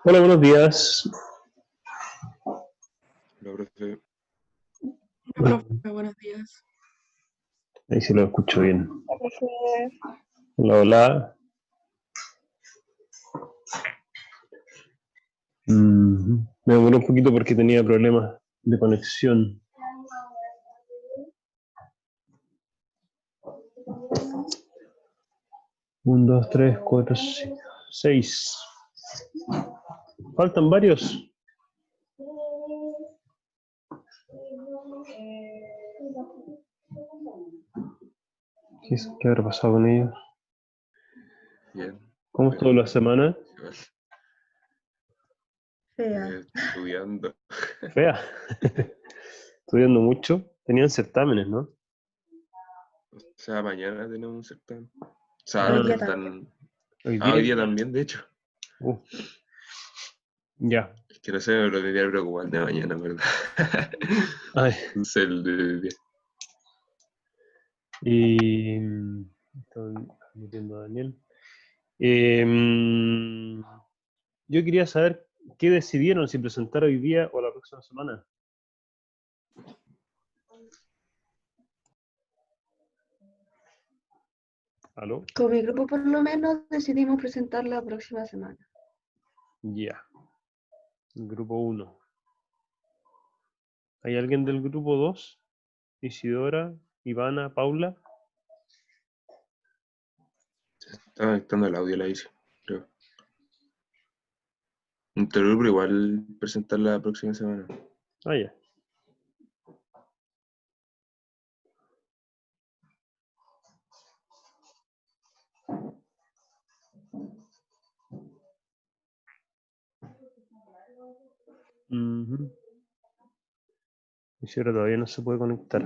Hola, buenos días. Hola, profe. Hola, profe, buenos días. Ahí sí lo escucho bien. Profe, Hola, hola. Me demoré un poquito porque tenía problemas de conexión. Uno, dos, tres, cuatro, cinco, seis. Faltan varios. ¿Qué habrá pasado con ellos? Bien. ¿Cómo Pero estuvo la semana? igual, fea. estudiando. Fea. Estudiando mucho. Tenían certámenes, ¿no? O sea, mañana tenemos un certamen. O sea, Ah, Hoy nos día también. faltan. hoy Hoy día. día también, de hecho. Uh, ya. Es que no sé, me lo tendría que preocupar de mañana, ¿verdad? Ay, Entonces, el de día. y estoy metiendo a Daniel. Em, yo quería saber qué decidieron, si presentar hoy día o la próxima semana. ¿Aló? Con mi grupo por lo menos decidimos presentar la próxima semana. Ya. Grupo 1. ¿Hay alguien del grupo 2? Isidora, Ivana, Paula. Está conectando el audio, la hice, creo. Pero igual presentar la próxima semana. Ah, ya. Ujú. Isidora todavía no se puede conectar.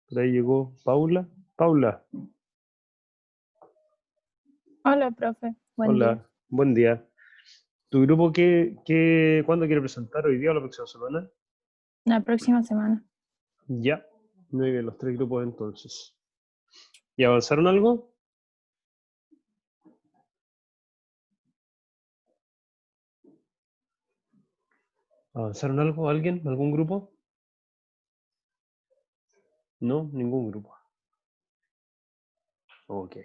Por ahí llegó Paula. Paula, Hola, profe. Buen día. hola, buen día. ¿Tu grupo cuándo quiere presentar? ¿Hoy día o la próxima semana? La próxima semana. Ya. Muy bien, los tres grupos entonces. ¿Y avanzaron algo? ¿Avanzaron algo? ¿Alguien? ¿Algún grupo? No, ningún grupo. Ok.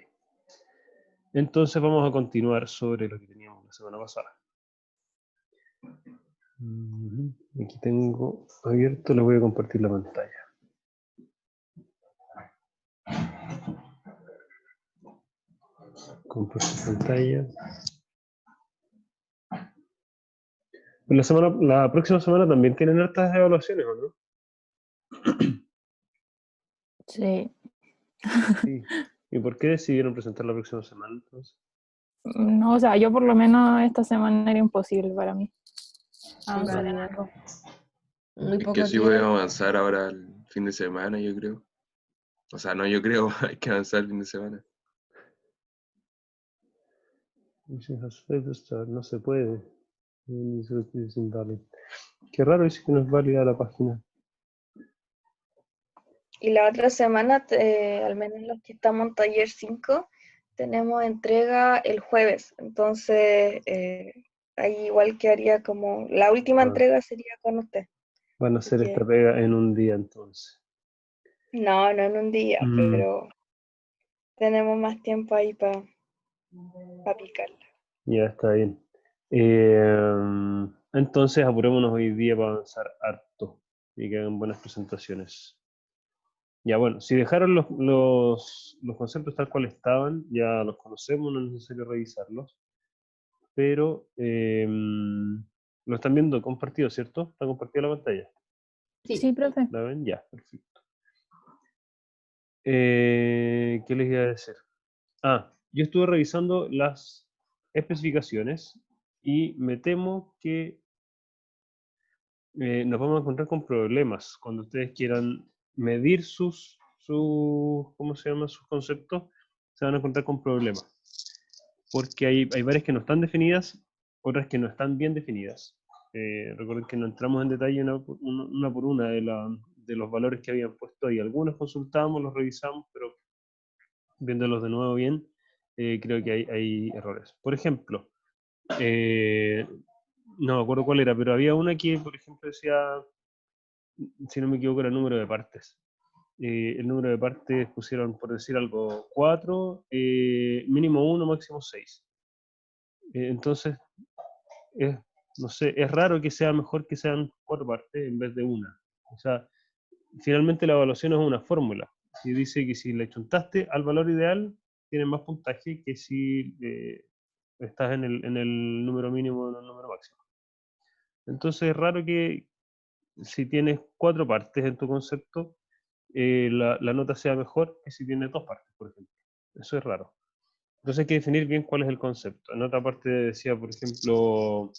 Entonces vamos a continuar sobre lo que teníamos la semana pasada. Aquí tengo abierto, le voy a compartir la pantalla. Compartir pantalla. La próxima semana también tienen hartas evaluaciones, ¿o no? Sí. Sí. ¿Y por qué decidieron presentar la próxima semana entonces? No, o sea, yo por lo menos esta semana era imposible para mí avanzar en También. algo. Muy Es que poco sí podemos tiempo. avanzar ahora el fin de semana, yo creo. O sea, no, yo creo, hay que avanzar el fin de semana. No se puede. Qué raro, dice que no es válida la página. Y la otra semana, al menos los que estamos en taller 5, tenemos entrega el jueves. Entonces, ahí igual quedaría como, la última Ah, entrega sería con usted. van a Así hacer esta que, pega en un día entonces. no en un día, Mm, pero tenemos más tiempo ahí para picarla. ya está bien. Entonces apurémonos hoy día para avanzar harto y que hagan buenas presentaciones. Ya bueno, si dejaron los conceptos tal cual estaban, ya los conocemos, no es necesario revisarlos, pero lo están viendo compartido, ¿cierto? ¿Está compartida la pantalla? Sí, profe. ¿La ven? Ya, perfecto. ¿Qué les iba a decir? Yo estuve revisando las especificaciones y me temo que nos vamos a encontrar con problemas cuando ustedes quieran medir ¿cómo se llama? Sus conceptos, se van a encontrar con problemas. Porque hay varias que no están definidas, otras que no están bien definidas. Recuerden que no entramos en detalle una por una de los valores que habían puesto ahí. Algunos consultamos, los revisamos, pero viéndolos de nuevo bien, creo que hay errores. Por ejemplo, No me acuerdo cuál era, pero había una que, por ejemplo, decía, si no me equivoco, era el número de partes. El número de partes pusieron, por decir algo, 4, mínimo 1, máximo 6. Entonces, no sé, es raro que sea mejor que sean 4 partes en vez de una. O sea, finalmente la evaluación es una fórmula. Si dice que si le chuntaste al valor ideal, tienes más puntaje que si estás en el número mínimo o en el número máximo. Entonces es raro que si tienes 4 partes en tu concepto, la nota sea mejor que si tienes 2 partes, por ejemplo. Eso es raro. Entonces hay que definir bien cuál es el concepto. En otra parte decía, por ejemplo,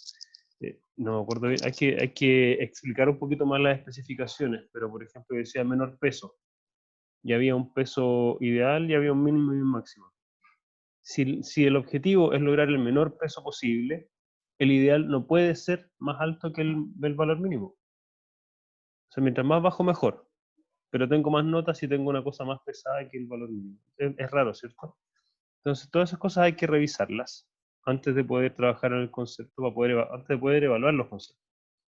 no me acuerdo bien, hay que explicar un poquito más las especificaciones, pero por ejemplo decía menor peso. Y había un peso ideal y había un mínimo y un máximo. Si el objetivo es lograr el menor peso posible, el ideal no puede ser más alto que el valor mínimo. O sea, mientras más bajo, mejor. Pero tengo más notas si tengo una cosa más pesada que el valor mínimo. Es raro, ¿cierto? Entonces, todas esas cosas hay que revisarlas antes de poder trabajar en el concepto, antes de poder evaluar los conceptos.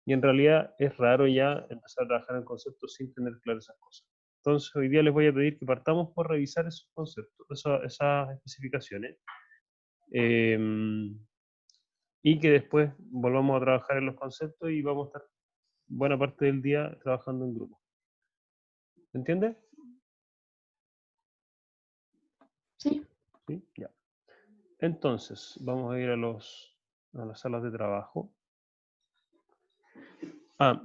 Y en realidad es raro ya empezar a trabajar en el concepto sin tener claras esas cosas. Entonces, hoy día les voy a pedir que partamos por revisar esos conceptos, esas especificaciones, y que después volvamos a trabajar en los conceptos y vamos a estar buena parte del día trabajando en grupo. ¿Entiendes? Sí. ¿Sí? Ya. Entonces, vamos a ir a las salas de trabajo.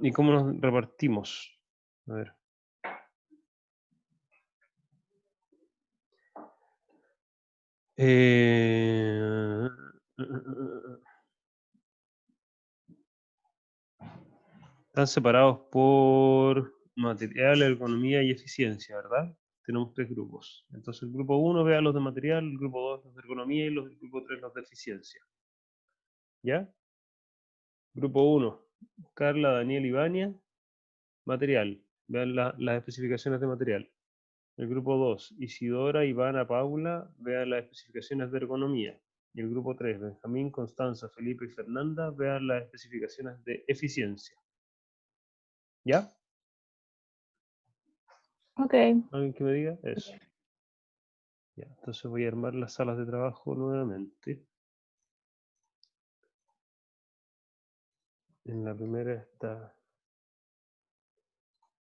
¿Y cómo nos repartimos? A ver. Están separados por material, ergonomía y eficiencia, ¿verdad? Tenemos 3 grupos. Entonces el grupo 1 ve a los de material, el grupo 2 los de ergonomía y el grupo 3 los de eficiencia. ¿Ya? Grupo 1, Carla, Daniel y Vania, material. Vean las especificaciones de material. El grupo 2, Isidora, Ivana, Paula, vean las especificaciones de ergonomía. Y el grupo 3, Benjamín, Constanza, Felipe y Fernanda, vean las especificaciones de eficiencia. ¿Ya? Ok. ¿Alguien que me diga? Eso. Ya, entonces voy a armar las salas de trabajo nuevamente. En la primera está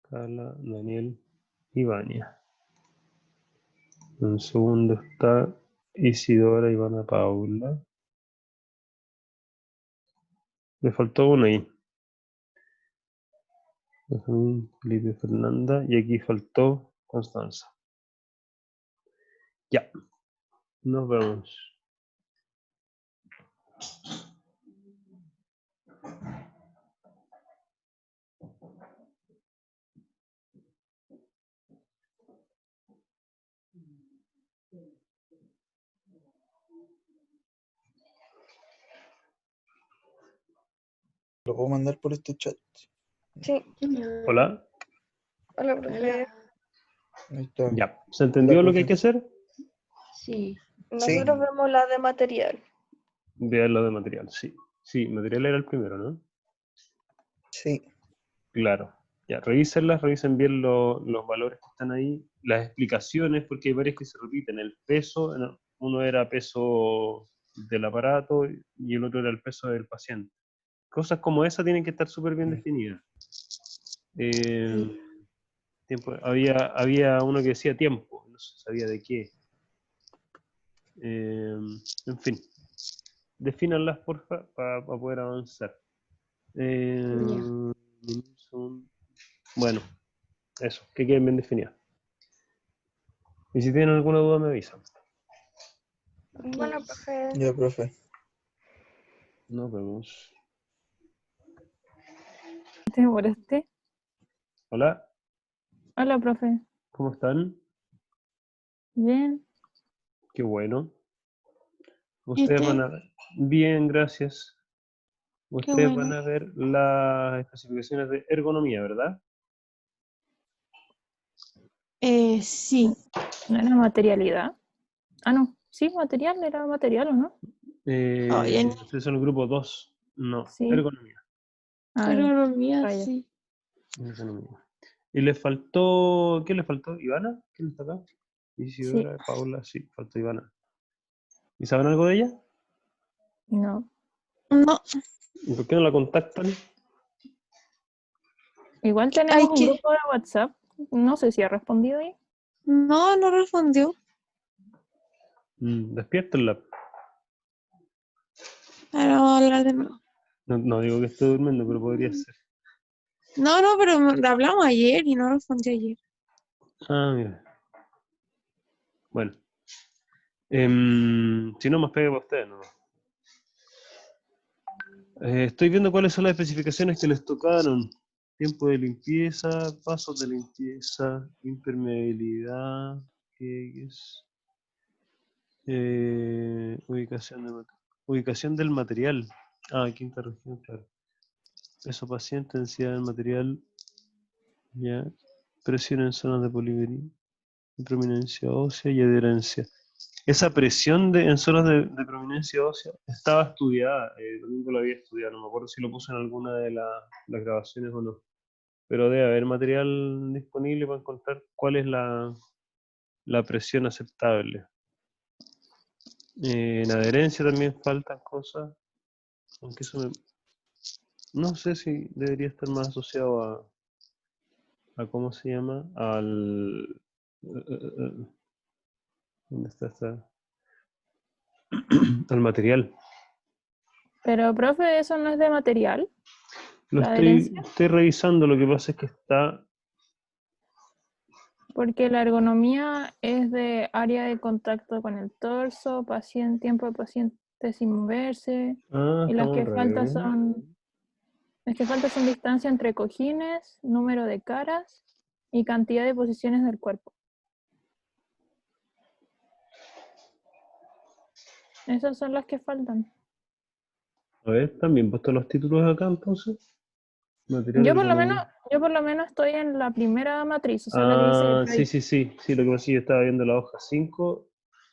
Carla, Daniel y Vania. En el segundo está Isidora, Ivana, Paula. Me faltó uno ahí. Benjamín, Felipe, Fernanda. Y aquí faltó Constanza. Ya. Nos vemos. Lo puedo mandar por este chat. Sí. Hola. Hola, profe. Ahí está. Ya. ¿Se entendió Hola, lo que hay que profe. hacer? Sí. Nosotros vemos la de material. Vean lo de material, sí. Sí, material era el primero, ¿no? Sí. Claro. Ya, revísenlas, revisen bien los valores que están ahí, las explicaciones, porque hay varias que se repiten. El peso, uno era peso del aparato y el otro era el peso del paciente. Cosas como esa tienen que estar súper bien definidas. Había uno que decía tiempo, no se sabía de qué. En fin, defínanlas, porfa, para poder avanzar. Bueno, eso, que queden bien definidas. Y si tienen alguna duda me avisan. Bueno, profe. Ya, profe. Nos vemos. ¿Te demoraste? Hola, Hola, profe. ¿cómo están? Bien. Qué bueno. ¿Y Ustedes van usted? a ver. Bien, gracias. Qué Ustedes van bueno. a ver las especificaciones de ergonomía, ¿verdad? Sí. ¿No era materialidad? Ah, no. Sí, material, era material, ¿o no? Oye, Ustedes son el grupo 2. No, Sí. ergonomía. Ah, ergonomía, rayos. sí. Ergonomía. ¿Y le faltó, qué le faltó? ¿Ivana? ¿Quién está acá? Isidora, Paula, sí, faltó Ivana. ¿Y saben algo de ella? no. No, ¿Y por qué no la contactan? Igual tenemos Hay un que- grupo de WhatsApp. No sé si ha respondido ahí. no respondió. Despiértenla. Ahora vamos a hablar de nuevo. No digo que esté durmiendo, pero podría ser. No, pero hablamos ayer y no respondió ayer. Ah, mira. Bueno. Si no, más pegue para ustedes, ¿no? Estoy viendo cuáles son las especificaciones que les tocaron. Tiempo de limpieza, pasos de limpieza, impermeabilidad, ¿qué es? Ubicación del material. Quinta región, claro. Peso paciente, densidad del material, ya. Presión en zonas de polimería, prominencia ósea y adherencia. Esa presión en zonas de prominencia ósea estaba estudiada, Domingo lo había estudiado, no me acuerdo si lo puse en alguna de las grabaciones o no, pero debe haber material disponible para encontrar cuál es la presión aceptable. En adherencia también faltan cosas, aunque eso no sé si debería estar más asociado a ¿cómo se llama? ¿Dónde está al material. Pero, profe, ¿eso no es de material? Lo ¿La estoy adherencia? revisando, lo que pasa es que está... Porque la ergonomía es de área de contacto con el torso, tiempo de paciente sin moverse, y las estamos que al faltan revés. son distancia entre cojines, número de caras y cantidad de posiciones del cuerpo. Esas son las que faltan. A ver, también puesto los títulos acá entonces. Material Yo por lo ergonomía. menos estoy en la primera matriz, o sea, la que dice Sí, lo que pasa es que yo estaba viendo la hoja 5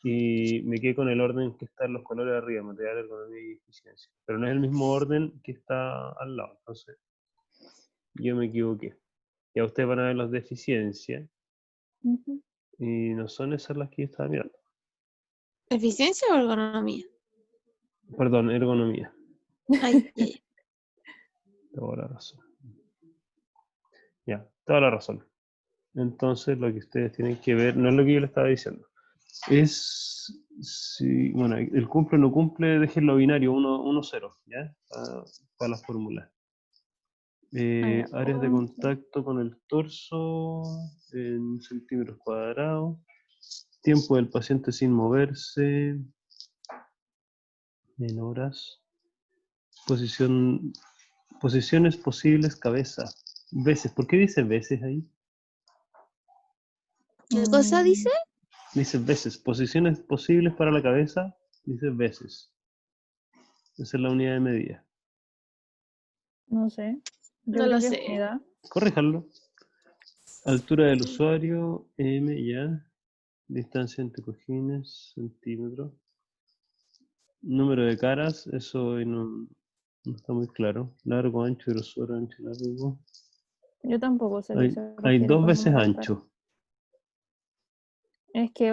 y me quedé con el orden que está en los colores de arriba, material, ergonomía y eficiencia. Pero no es el mismo orden que está al lado, entonces yo me equivoqué. Ya ustedes van a ver los de eficiencia Ujú. y no son esas las que yo estaba mirando. ¿Eficiencia o ergonomía? Perdón, ergonomía. Ay, ay. Toda la razón. Ya, toda la razón. Entonces lo que ustedes tienen que ver, no es lo que yo les estaba diciendo, es si, bueno, el cumple o no cumple, déjenlo binario, 1-0, ¿ya? Para la fórmula. Áreas de contacto con el torso en centímetros cuadrados, tiempo del paciente sin moverse en horas, posiciones posibles, cabeza, veces. ¿Por qué dice veces ahí? ¿Qué cosa dice? Dice veces, posiciones posibles para la cabeza, dice veces. Esa es la unidad de medida. No sé. Yo No creo lo que es sé. unidad. Corréjanlo. Altura del usuario, M ya. Distancia entre cojines, centímetros. Número de caras, eso no está muy claro. Largo, ancho, grosor, ancho, largo. Yo tampoco sé a qué se Hay refiere 2 con veces número de cara. ancho. Es que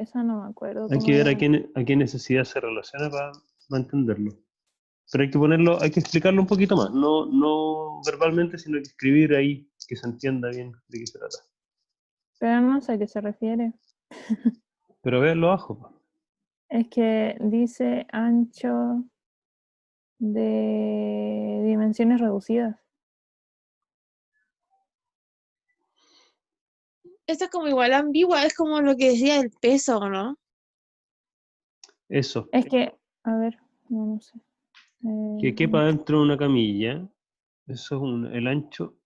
esa no me acuerdo Hay cómo que ver era. a qué necesidad se relaciona para entenderlo. Pero hay que ponerlo, hay que explicarlo un poquito más. No verbalmente, sino que escribir ahí, que se entienda bien de qué se trata. Pero no sé a qué se refiere. Pero veanlo abajo. Es que dice ancho de dimensiones reducidas. Esta es como igual ambigua, es como lo que decía el peso, ¿no? Eso. Es que, a ver, no sé. Que quepa dentro de una camilla. Eso es el ancho.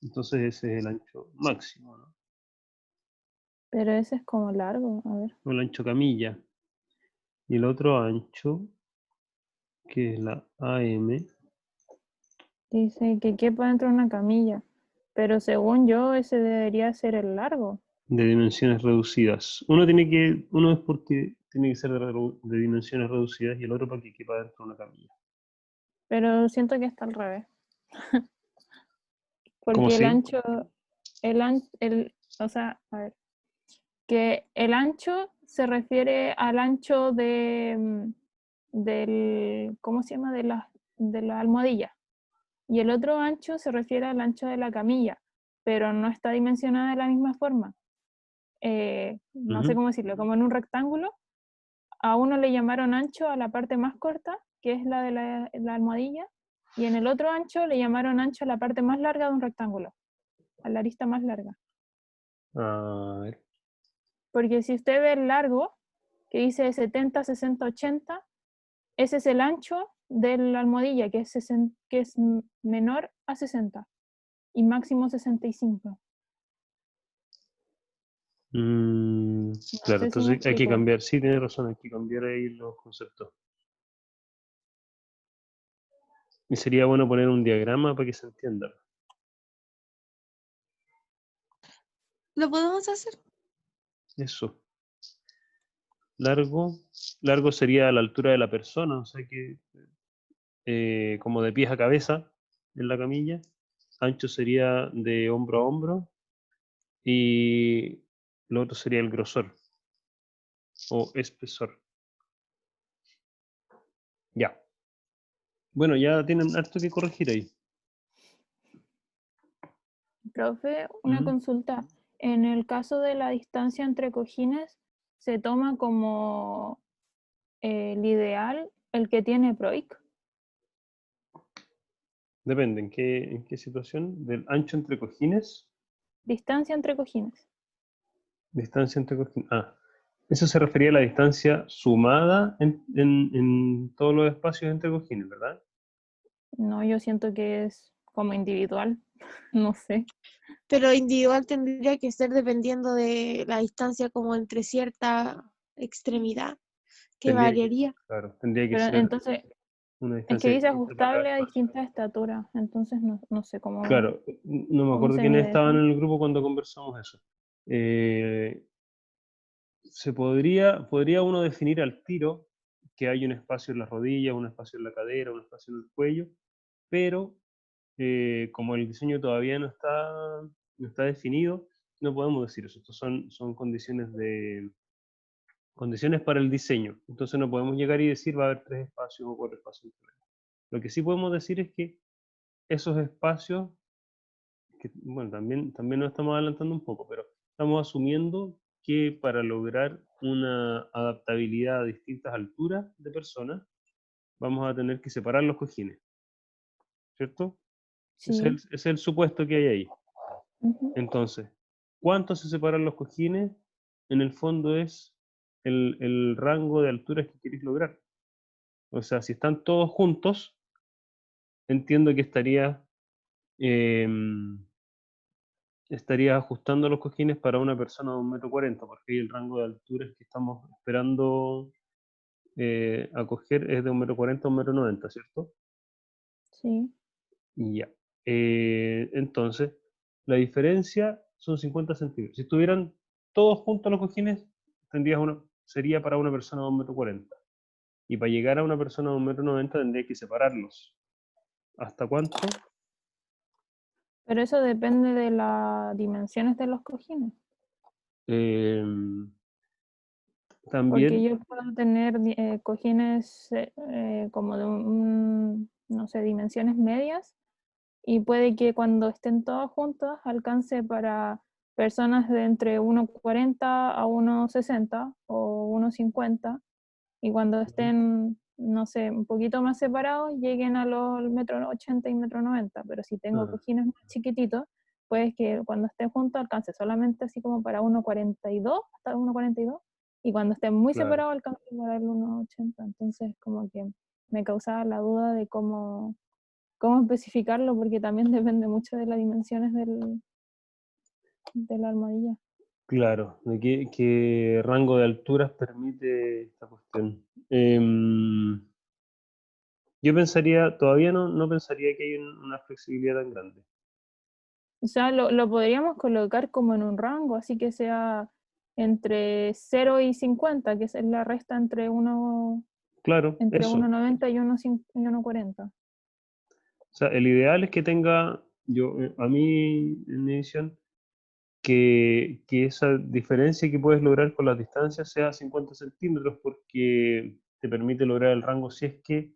Entonces ese es el ancho máximo, ¿no? Pero ese es como largo, a ver. O el ancho camilla. Y el otro ancho, que es la AM, Dice que quepa dentro de una camilla. Pero según yo, ese debería ser el largo. de dimensiones reducidas. Uno es porque tiene que ser de dimensiones reducidas y el otro para que quepa dentro de una camilla. Pero siento que está al revés. ¿Cómo Porque el sí? ancho, o sea, a ver, que el ancho se refiere al ancho del, ¿cómo se llama? De la almohadilla. Y el otro ancho se refiere al ancho de la camilla, pero no está dimensionada de la misma forma. No sé Ujú. cómo decirlo, como en un rectángulo, a uno le llamaron ancho a la parte más corta, que es la de la almohadilla, y en el otro ancho le llamaron ancho a la parte más larga de un rectángulo, a la arista más larga. A ver. Porque si usted ve el largo, que dice 70, 60, 80, ese es el ancho de la almohadilla, que es menor a 60 y máximo 65. Mm, No claro, sé si me entonces hay que explico. cambiar, sí, tiene razón, hay que cambiar ahí los conceptos. Y sería bueno poner un diagrama para que se entienda. ¿Lo podemos hacer? Eso. Largo sería a la altura de la persona, o sea que como de pies a cabeza en la camilla. Ancho sería de hombro a hombro y lo otro sería el grosor o espesor. Ya. Bueno, ya tienen harto que corregir ahí. Profe, una ¿Mm? consulta. En el caso de la distancia entre cojines, ¿se toma como el ideal el que tiene Proic? Depende, en qué situación? Del ancho entre cojines, Distancia entre cojines. distancia entre cojines. Ah, eso se refería a la distancia sumada en todos los espacios entre cojines, ¿verdad? No, yo siento que es como individual, no sé. Pero individual tendría que ser dependiendo de la distancia como entre cierta extremidad, que Tendría que, variaría. claro, tendría que Pero ser entonces, una es que distancia dice distinta para cada ajustable a espacio. distintas estaturas, entonces no sé Claro, no me cómo acuerdo se quiénes mide estaban eso. en el grupo cuando conversamos eso. Eh, podría uno definir al tiro que hay un espacio en las rodillas, un espacio en la cadera, un espacio en el cuello, pero como el diseño todavía no está definido, no podemos decir eso. Estos son condiciones para el diseño. Entonces no podemos llegar y decir va a haber 3 espacios o 4 espacios. Lo que sí podemos decir es que esos espacios, que, bueno, también nos estamos adelantando un poco, pero estamos asumiendo que para lograr una adaptabilidad a distintas alturas de personas, vamos a tener que separar los cojines, ¿cierto? Sí. Ese es el supuesto que hay ahí. Ujú. Entonces, ¿cuánto se separan los cojines? En el fondo es el rango de alturas que queréis lograr. O sea, si están todos juntos, entiendo que estaría ajustando los cojines para una persona de 1,40 m, porque ahí el rango de alturas que estamos esperando acoger es de 1,40 m a 1,90 m, ¿cierto? Sí. Y ya. Entonces, la diferencia son 50 centímetros. Si estuvieran todos juntos los cojines, sería para una persona de 1,40 m. Y para llegar a una persona de 1,90 m tendría que separarlos. ¿Hasta cuánto? Pero eso depende de las dimensiones de los cojines. Eh, Porque también, yo puedo tener cojines como de no sé, dimensiones medias, y puede que cuando estén todos juntos alcance para personas de entre 1,40 a 1,60 o 1,50, y cuando estén, no sé, un poquito más separados, lleguen a los 1,80 m y 1,90 m. Pero si tengo ah, cojines más chiquititos, pues que cuando estén juntos alcance solamente así como para 1,42, hasta 1,42, y cuando estén muy claro, separados alcance para el 1,80. Entonces como que me causaba la duda de cómo especificarlo, porque también depende mucho de las dimensiones de la almohadilla. claro, de qué rango de alturas permite esta cuestión. Yo pensaría, todavía no pensaría que hay una flexibilidad tan grande. O sea, lo podríamos colocar como en un rango, así que sea entre 0 y 50, que es la resta entre Claro, entre eso. 1,90 y 1,40. O sea, el ideal es que tenga, a mí, en mi visión, que esa diferencia que puedes lograr con las distancias sea 50 centímetros porque te permite lograr el rango si es que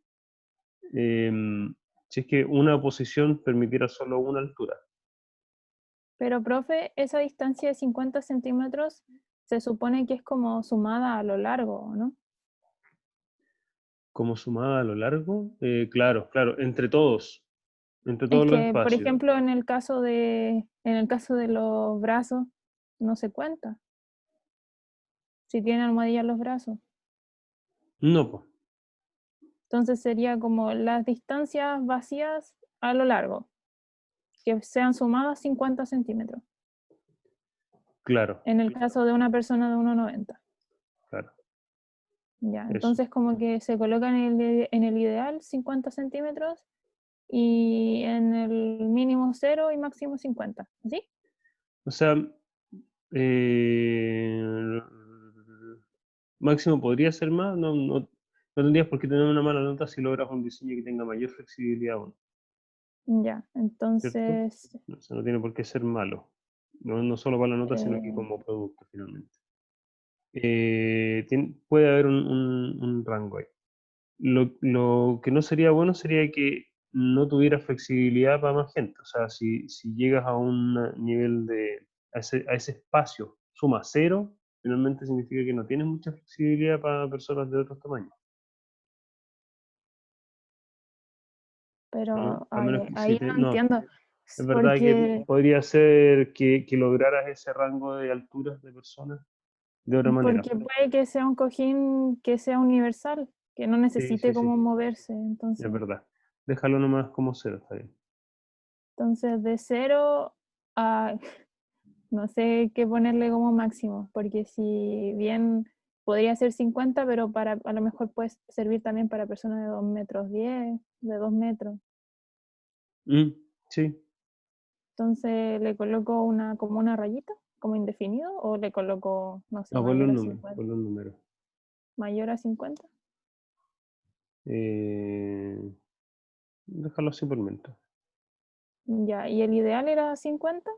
una posición permitiera solo una altura. Pero, profe, esa distancia de 50 centímetros se supone que es como sumada a lo largo, ¿no? Como sumada a lo largo, claro, entre todos Es los que, por espacios. ejemplo, en el caso de los brazos, no se cuenta. Si tienen almohadillas los brazos. No, pues, Entonces sería como las distancias vacías a lo largo, que sean sumadas 50 centímetros, claro, en el caso de una persona de 1,90. claro, Ya, eso. entonces como que se coloca en el ideal 50 centímetros y en el mínimo 0 y máximo 50, ¿sí? O sea, máximo podría ser más, no tendrías por qué tener una mala nota si logras un diseño que tenga mayor flexibilidad aún, Ya, ¿cierto? entonces, O sea, no tiene por qué ser malo, no solo para la nota, sino que eh, como producto finalmente. Puede haber un rango ahí. Lo que no sería bueno sería que no tuviera flexibilidad para más gente. O sea, si llegas a un nivel a ese espacio, suma cero, finalmente significa que no tienes mucha flexibilidad para personas de otros tamaños. pero A menos que si ahí te, no no, entiendo, es verdad que porque, podría ser que lograras ese rango de alturas de personas de otra manera. porque puede que sea un cojín que sea universal, que no Sí, necesite sí, como sí, moverse, es entonces. verdad. Déjalo nomás como cero, está bien. Entonces, de 0 a, no sé qué ponerle como máximo, porque si bien podría ser 50, pero a lo mejor puede servir también para personas de 2,10 m, de 2 metros. Sí, Entonces, ¿le coloco como una rayita, como indefinido, o le coloco, no sé, no, ponle mayor un a número, 50? ponle un número. ¿Mayor a 50? Eh, Déjalo así por mientras. Ya, ¿y el ideal era 50?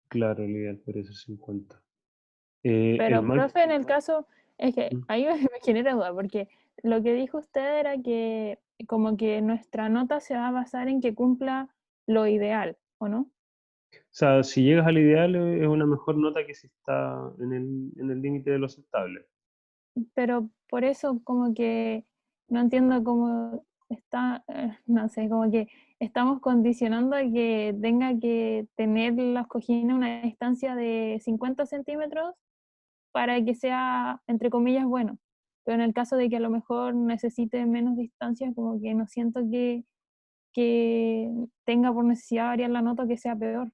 Claro, el ideal parece 50. El Pero, max. profe, en el caso, es que Mm. ahí me genera duda, porque lo que dijo usted era que como que nuestra nota se va a basar en que cumpla lo ideal, ¿o no? O sea, si llegas al ideal es una mejor nota que si está en el límite de lo aceptable. Pero por eso como que no entiendo cómo está, no sé, como que estamos condicionando a que tenga que tener los cojines una distancia de 50 centímetros para que sea, entre comillas, bueno. Pero en el caso de que a lo mejor necesite menos distancia, como que no siento que tenga por necesidad variar la nota que sea peor.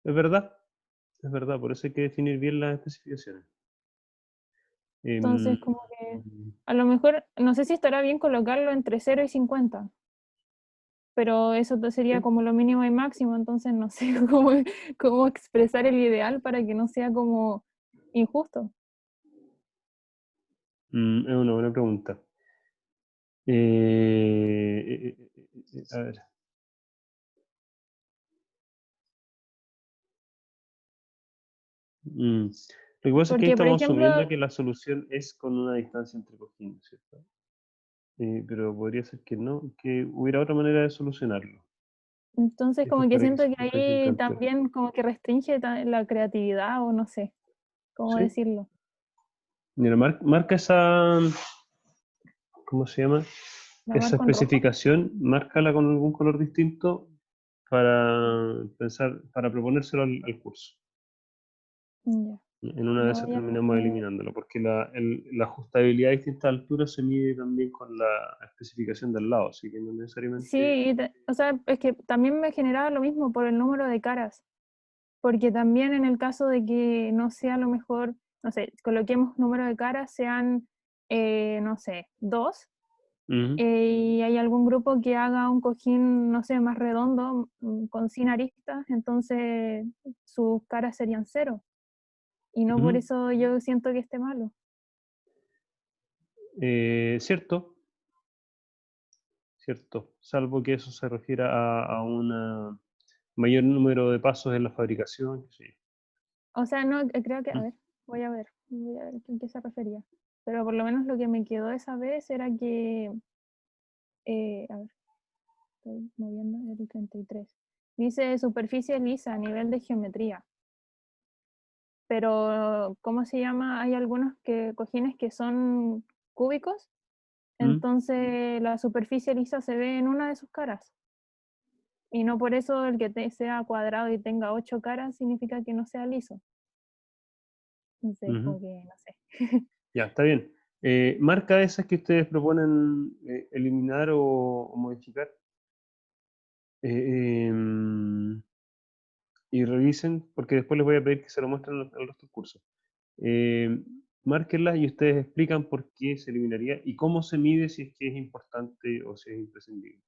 Es verdad, por eso hay que definir bien las especificaciones. Em, Entonces, como que a lo mejor, no sé si estará bien colocarlo entre 0 y 50, pero eso sería ¿Sí? como lo mínimo y máximo, entonces no sé cómo expresar el ideal para que no sea como injusto. Es una buena pregunta. A ver. Mm, Lo que pasa es que ahí Porque, por estamos ejemplo, asumiendo que la solución es con una distancia entre cojines, ¿cierto? Pero podría ser que no, que hubiera otra manera de solucionarlo. entonces Esto como es que para que siento se que distancia entre ahí alturas. también como que restringe la creatividad o no sé cómo ¿Sí? decirlo. Mira, marca esa, ¿cómo se llama? La Esa marco en rojo. especificación, márcala con algún color distinto para pensar, para proponérselo al curso. Ya, En una de lo esas voy a terminamos poner. eliminándolo, porque la ajustabilidad a distintas alturas se mide también con la especificación del lado, así que no Sí, necesariamente. o sea, es que también me generaba lo mismo por el número de caras, porque también en el caso de que no sea a lo mejor, no sé, coloquemos número de caras, sean, no sé, 2, Ujú. y hay algún grupo que haga un cojín, no sé, más redondo, con sin aristas, entonces sus caras serían 0. Y no por Ujú. eso yo siento que esté malo. Cierto, cierto. Salvo que eso se refiera a un mayor número de pasos en la fabricación. Sí. O sea, no, creo que, a Mm. ver, voy a ver en qué se refería. Pero por lo menos lo que me quedó esa vez era que, a ver, estoy moviendo el 33. Dice superficie lisa a nivel de geometría. Pero, ¿cómo se llama? Hay algunos cojines que son cúbicos, Mm. entonces la superficie lisa se ve en una de sus caras. Y no por eso el que sea cuadrado y tenga 8 caras significa que no sea liso. Entonces, como Ujú. que no sé. Ya, está bien. Marca esas que ustedes proponen eliminar o modificar. Em, y revisen, porque después les voy a pedir que se lo muestren al resto del curso. Márquenlas y ustedes explican por qué se eliminaría y cómo se mide si es que es importante o si es imprescindible.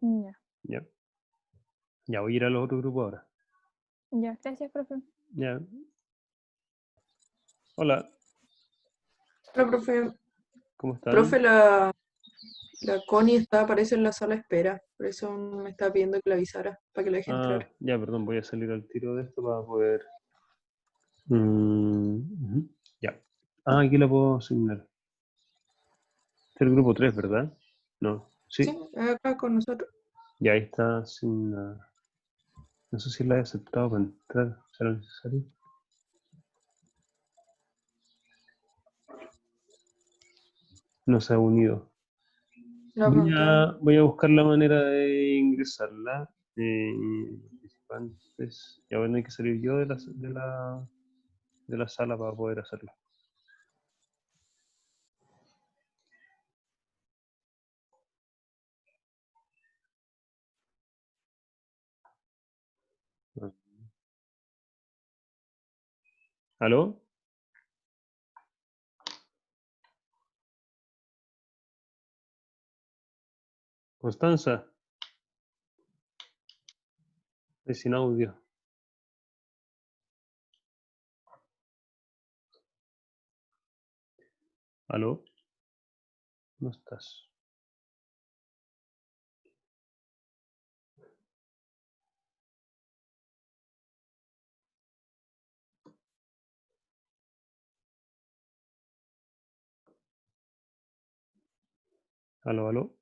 Ya, ¿Ya? Ya voy a ir a los otros grupos ahora. ya, gracias, profe. Ya. Hola, Hola, profe. ¿cómo Profe, están? la Connie aparece en la sala de espera. Por eso me está pidiendo que la avisara para que la deje entrar. Ya, perdón, voy a salir al tiro de esto para poder. Ujú, ya. Aquí la puedo asignar. Este es el grupo 3, ¿verdad? No. Sí, Sí. acá con nosotros. Ya ahí está asignada. No sé si la he aceptado para entrar. ¿Será necesario? No se ha unido. No, preguntaba. Voy a buscar la manera de ingresarla. Participantes. Ya bueno, hay que salir yo de la sala para poder hacerlo. ¿Aló? Constanza. Estoy sin audio. ¿Aló? ¿No estás? ¿Aló, aló?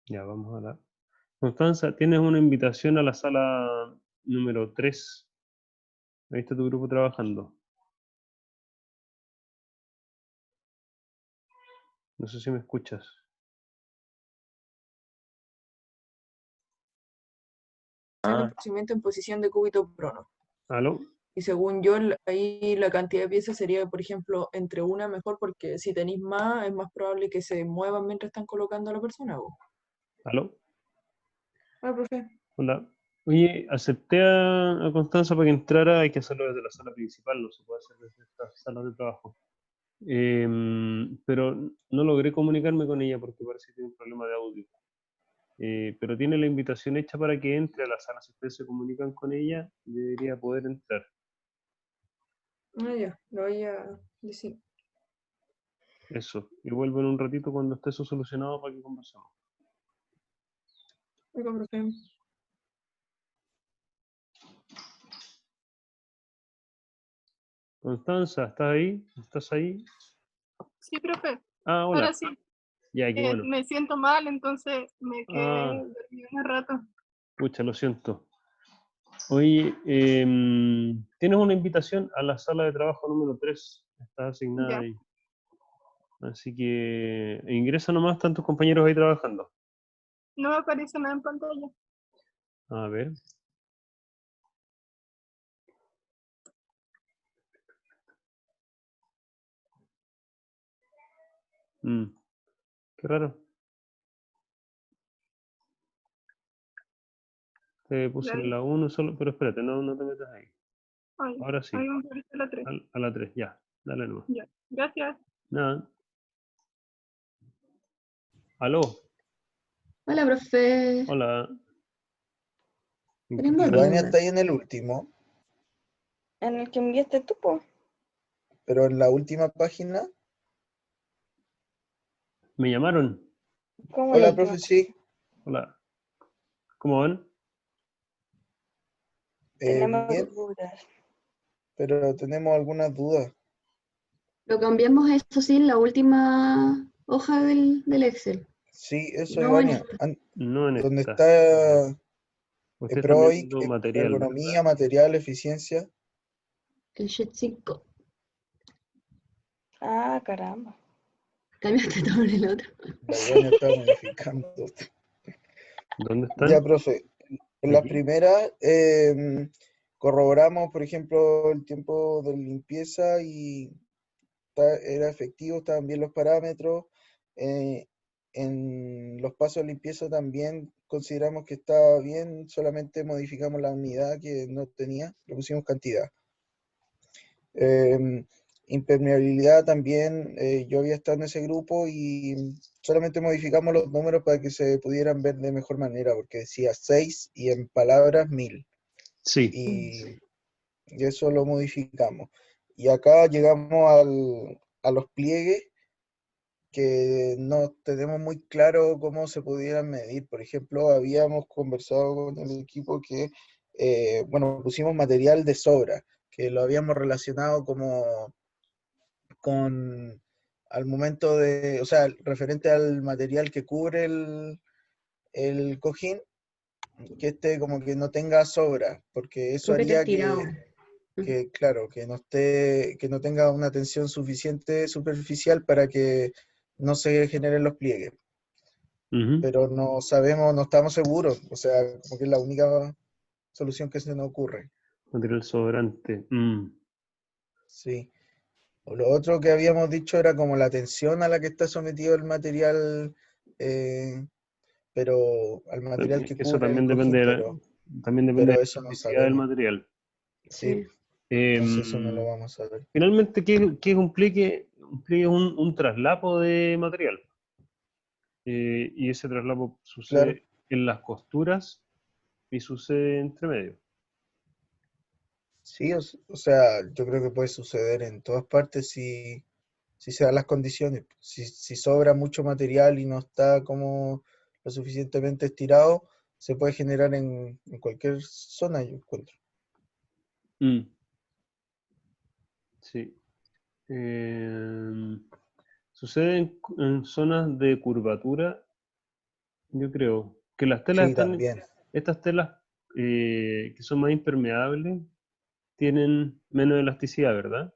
Ya, vamos a la... Constanza, tienes una invitación a la sala número 3. Ahí está tu grupo trabajando. No sé si me escuchas. El Ah, procedimiento en posición de cúbito prono. ¿Aló? Y según yo, ahí la cantidad de piezas sería, por ejemplo, entre una mejor, porque si tenéis más, es más probable que se muevan mientras están colocando a la persona. ¿O? ¿Aló? Ah, profe. Hola. Oye, acepté a Constanza para que entrara. Hay que hacerlo desde la sala principal, no se puede hacer desde esta sala de trabajo. Pero no logré comunicarme con ella porque parece que tiene un problema de audio. Pero tiene la invitación hecha para que entre a la sala. Si ustedes se comunican con ella, debería poder entrar. Ah, ya, lo voy a decir. Eso. Y vuelvo en un ratito cuando esté eso solucionado para que conversemos. Oiga, profe. Constanza, ¿estás ahí? ¿Estás ahí? Sí, profe. Ah, Ahora hola. sí. Ya, qué bueno. Me siento mal, entonces me quedé Ah, dormida un rato. pucha, lo siento. Oye, tienes una invitación a la sala de trabajo número 3. Estás asignada Ya. ahí. Así que ingresa nomás, están tus compañeros ahí trabajando. No me aparece nada en pantalla. A ver. Mm, qué raro. Te puse Dale. la 1 solo, pero espérate, no te metas ahí. Ay, Ahora sí, ahí me aparece la 3. a la 3, ya. Dale nomás. Ya. Gracias. Nada. ¿Aló? Hola, profe. Hola. ¿En qué Tenemos página? Vania dudas. está ahí en el último, En el que enviaste tú, po. pero en la última página. ¿Me llamaron? ¿Cómo Hola, le profe, llamas? sí. Hola. ¿Cómo van? Tenemos Bien, dudas. pero tenemos algunas dudas. Lo cambiamos eso sí en la última hoja del Excel. Sí, eso, No en Ivania. esta. No en ¿Dónde esta. está Ustedes están PROIC, viendo material, ergonomía, ¿verdad? material, eficiencia? El sheet 5. Ah, caramba. Cambiaste todo en el otro. La Ivania está modificando. ¿Dónde Ya, están? profe. En las Aquí. primeras corroboramos, por ejemplo, el tiempo de limpieza y era efectivo, estaban bien los parámetros. En los pasos de limpieza también consideramos que estaba bien, solamente modificamos la unidad que no tenía, le pusimos cantidad. Impermeabilidad también, yo había estado en ese grupo y solamente modificamos los números para que se pudieran ver de mejor manera, porque decía 6 y en palabras 1000. Sí. Y eso lo modificamos. Y acá llegamos a los pliegues que no tenemos muy claro cómo se pudieran medir. Por ejemplo, habíamos conversado con el equipo que, bueno, pusimos material de sobra, que lo habíamos relacionado como con al momento de, o sea, referente al material que cubre el cojín, que como que no tenga sobra, porque eso Súper haría estirado. claro, que no tenga una tensión suficiente superficial para que no se generen los pliegues. Ujú. Pero no sabemos, no estamos seguros, o sea, como que es la única solución que se nos ocurre. Material sobrante. Sí. O lo otro que habíamos dicho era como la tensión a la que está sometido el material, pero al material que Eso cubre el también depende cojín, de pero la eso no especificidad del sabemos. material. Sí, Sí. entonces eso no lo Em, vamos a ver. Finalmente, ¿qué es un pliegue? Un pliegue es un traslapo de material. Y ese traslapo Claro. sucede en las costuras y sucede entre medio. Sí, o sea, yo creo que puede suceder en todas partes si se dan las condiciones. Si sobra mucho material y no está como lo suficientemente estirado, se puede generar en cualquier zona, yo encuentro. Sí. Sucede en zonas de curvatura, yo creo. Que las telas Sí, también. estas telas que son más impermeables tienen menos elasticidad, ¿verdad?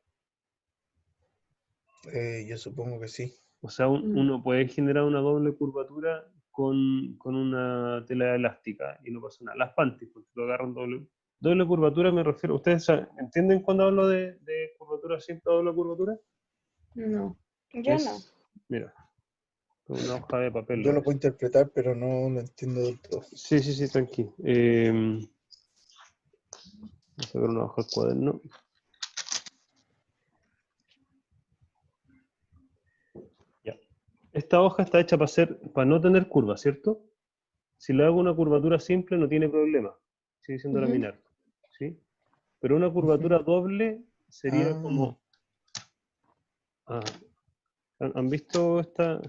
Yo supongo que sí. O sea, uno puede generar una doble curvatura con una tela elástica y no pasa nada. Las panties, porque lo agarran doble curvatura, me refiero. ¿Ustedes entienden cuando hablo de curvatura simple o doble curvatura? No. Yo no. Mira, con una hoja de papel Yo lo lo ves. puedo interpretar, pero no lo entiendo del todo. Sí, tranqui. Voy a sacar una hoja de cuaderno. Ya. Esta hoja está hecha para no tener curva, ¿cierto? Si le hago una curvatura simple no tiene problema. Sigue siendo Ujú. laminar. ¿Sí? Pero una curvatura doble sería Ah, como... ¿Han visto estas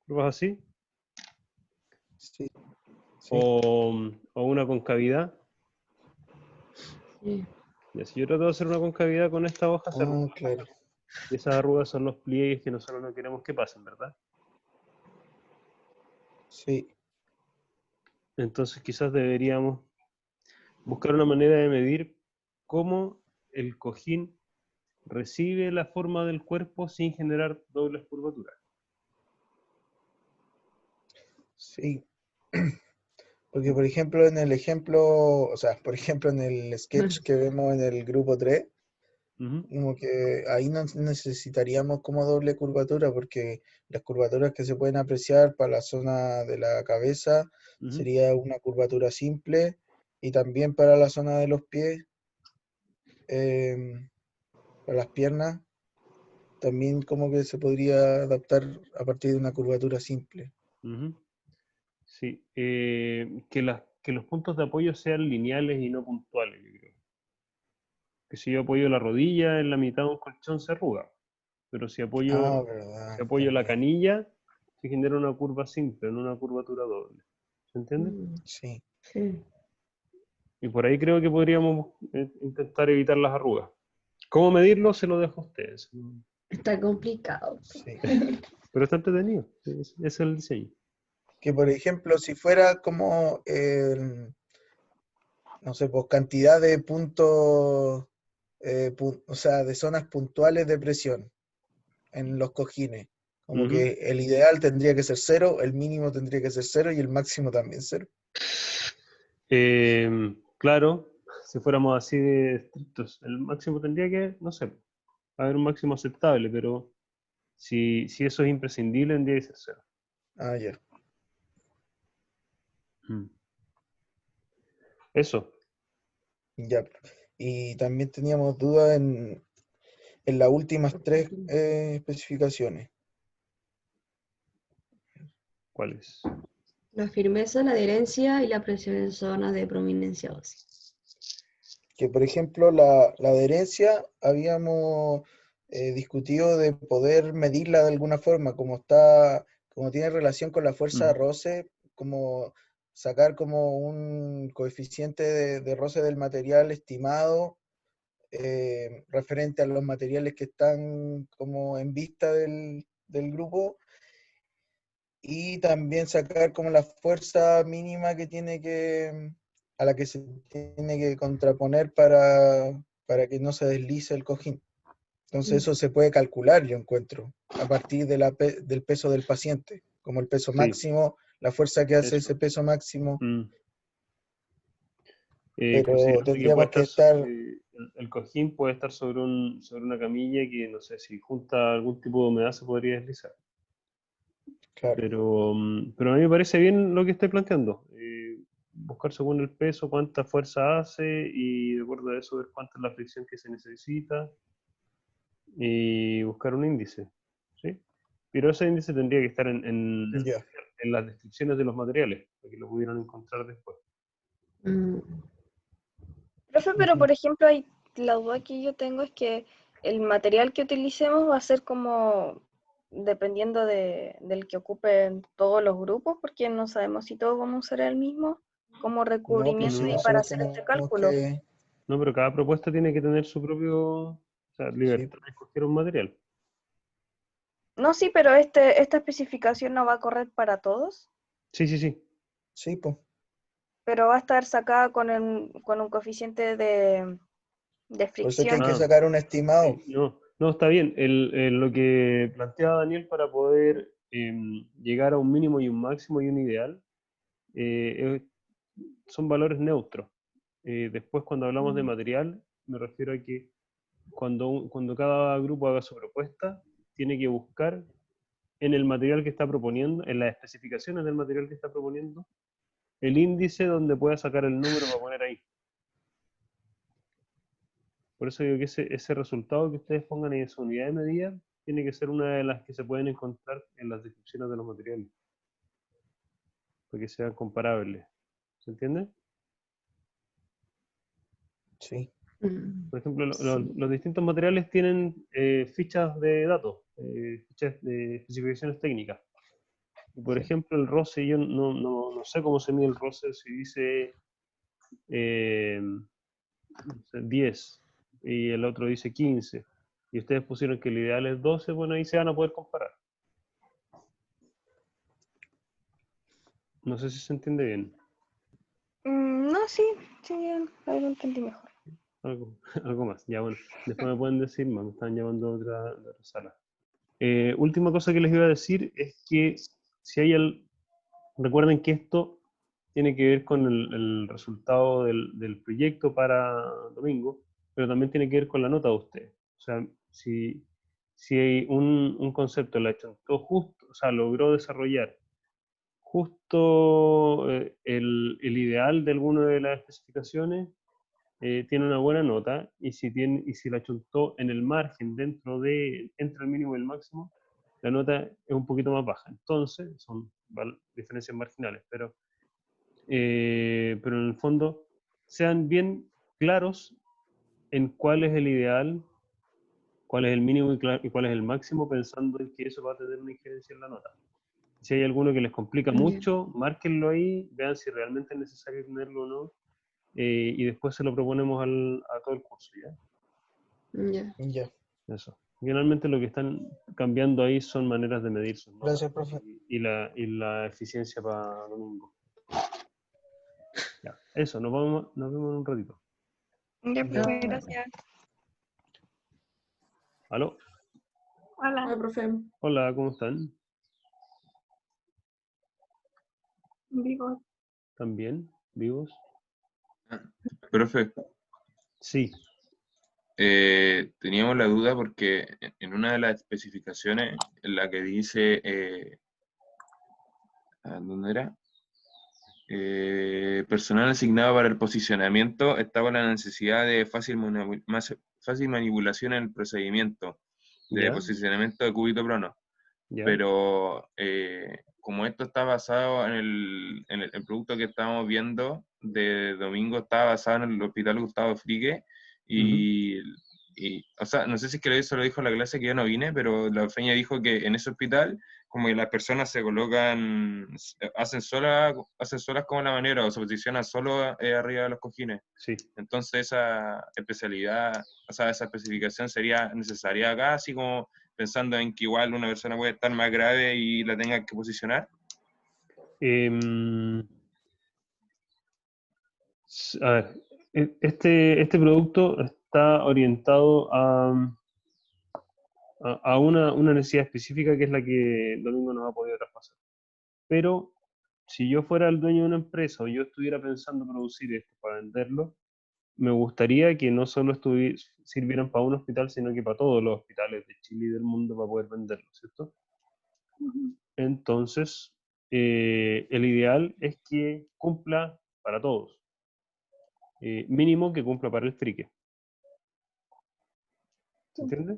curvas así? sí, sí. O una concavidad. Sí. Ya, si yo trato de hacer una concavidad con esta hoja, se arruga. Claro. Y esas arrugas son los pliegues que nosotros no queremos que pasen, ¿verdad? Sí. Entonces quizás deberíamos buscar una manera de medir cómo el cojín recibe la forma del cuerpo sin generar dobles curvaturas. Sí. Porque, por ejemplo, en el ejemplo, o sea, por ejemplo, en el sketch que vemos en el grupo 3, Ujú. como que ahí no necesitaríamos como doble curvatura, porque las curvaturas que se pueden apreciar para la zona de la cabeza sería una curvatura simple, y también para la zona de los pies, para las piernas, también como que se podría adaptar a partir de una curvatura simple. Sí, que que los puntos de apoyo sean lineales y no puntuales, yo creo. Que si yo apoyo la rodilla en la mitad de un colchón se arruga, pero si Ah, apoyo, verdad, si apoyo la también. canilla, se genera una curva simple, no una curvatura doble. ¿Se entiende? Sí. Sí. Y por ahí creo que podríamos intentar evitar las arrugas. ¿Cómo medirlo? Se lo dejo a ustedes. Está complicado. Sí. Pero está entretenido. Ese es el diseño. Que por ejemplo, si fuera como, no sé, pues cantidad de puntos, o sea, de zonas puntuales de presión en los cojines. Como Ujú. que el ideal tendría que ser 0, el mínimo tendría que ser 0 y el máximo también 0. Claro, si fuéramos así de estrictos, el máximo tendría que, no sé, haber un máximo aceptable, pero si eso es imprescindible, tendría que ser cero. Ah, ya. Eso. Ya. Y también teníamos dudas en las últimas 3 especificaciones. ¿Cuál es? La firmeza, la adherencia y la presión en zona de prominencia ósea. Que por ejemplo la adherencia habíamos discutido de poder medirla de alguna forma, como tiene relación con la fuerza de roce, como sacar como un coeficiente de roce del material estimado referente a los materiales que están como en vista del grupo, y también sacar como la fuerza mínima a la que se tiene que contraponer para que no se deslice el cojín. Entonces eso se puede calcular, yo encuentro, a partir del peso del paciente, como el peso Sí. máximo, la fuerza que hace Eso. ese peso máximo, pero Considerando que tendríamos que puede estar, el cojín puede estar sobre una camilla que, no sé, si junta algún tipo de humedad se podría deslizar. claro, Pero a mí me parece bien lo que estoy planteando. Buscar según el peso cuánta fuerza hace y de acuerdo a eso ver cuánta es la fricción que se necesita y buscar un índice. ¿Sí? Pero ese índice tendría que estar ya. en las descripciones de los materiales, para que lo pudieran encontrar después. Profe, pero por ejemplo, la duda que yo tengo es que el material que utilicemos va a ser como dependiendo del que ocupen todos los grupos, porque no sabemos si todos vamos a usar el mismo como No, pues recubrimiento si y No. para nosotros hacer este tenemos cálculo. que, No, pero cada propuesta tiene que tener su propio, o sea, sí, libertad de escoger un material. No, sí, pero esta especificación no va a correr para todos, Sí, sí, sí. sí, pues. pero va a estar sacada con un coeficiente de Por eso es que hay fricción. que Ah, sacar un estimado. no, está bien. Lo que planteaba Daniel para poder llegar a un mínimo y un máximo y un ideal son valores neutros. Después, cuando hablamos de material, me refiero a que cuando cada grupo haga su propuesta, tiene que buscar en el material que está proponiendo, en las especificaciones del material que está proponiendo, el índice donde pueda sacar el número para poner ahí. Por eso digo que ese resultado que ustedes pongan en esa unidad de medida tiene que ser una de las que se pueden encontrar en las descripciones de los materiales, para que sean comparables. ¿Se entiende? Sí. Por ejemplo, Sí. los distintos materiales tienen fichas de datos, fichas de especificaciones técnicas. Y por ejemplo, el roce, yo no sé cómo se mide el roce, si dice no sé, 10 y el otro dice 15, y ustedes pusieron que el ideal es 12, bueno, ahí se van a poder comparar. No sé si se entiende bien. No, sí, ahí lo entendí mejor. Algo más, ya bueno, después me pueden decir más, me están llamando de otra sala. Última cosa que les iba a decir es que si hay recuerden que esto tiene que ver con el resultado del proyecto para domingo, pero también tiene que ver con la nota de ustedes. O sea, si hay un concepto lo ha hecho todo justo, o sea, logró desarrollar justo el ideal de alguna de las especificaciones, tiene una buena nota, y si la chuntó en el margen entre el mínimo y el máximo, la nota es un poquito más baja. Entonces, son diferencias marginales, pero pero en el fondo sean bien claros en cuál es el ideal, cuál es el mínimo y cuál es el máximo, pensando en que eso va a tener una injerencia en la nota. Si hay alguno que les complica Ya. mucho, márquenlo ahí, vean si realmente es necesario tenerlo o no, y después se lo proponemos a todo el curso, ¿ya? Ya. Ya. Eso. Finalmente lo que están cambiando ahí son maneras de medir sus notas Gracias, profe. y la eficiencia para domingo. Ya, eso, nos vemos en un ratito. Ya, Ya. profe, gracias. ¿Aló? Hola, Hola, profe. Hola, ¿cómo están? vivo. ¿También? ¿Vivos? Profe, Sí. teníamos la duda porque en una de las especificaciones, en la que dice, ¿dónde era? Personal asignado para el posicionamiento, estaba la necesidad de fácil manipulación en el procedimiento de ¿Ya? posicionamiento de cúbito prono. ¿Ya? Pero como esto está basado en el producto que estábamos viendo de domingo, está basado en el Hospital Gustavo Fricke, y, o sea, no sé si es que eso lo dijo en la clase que yo no vine, pero la feña dijo que en ese hospital como que las personas se colocan, hacen solas como la manera, o se posicionan solo arriba de los cojines. Sí. Entonces esa especialidad, o sea, esa especificación sería necesaria acá, así como pensando en que igual una persona puede estar más grave y la tenga que posicionar. A ver, este producto está orientado a una necesidad específica, que es la que Domingo nos ha podido traspasar. Pero si yo fuera el dueño de una empresa o yo estuviera pensando producir esto para venderlo, me gustaría que no solo sirvieran para un hospital, sino que para todos los hospitales de Chile y del mundo, para poder venderlo, ¿cierto? Ujú. Entonces, el ideal es que cumpla para todos. Mínimo que cumpla para el frique. ¿Se entiende?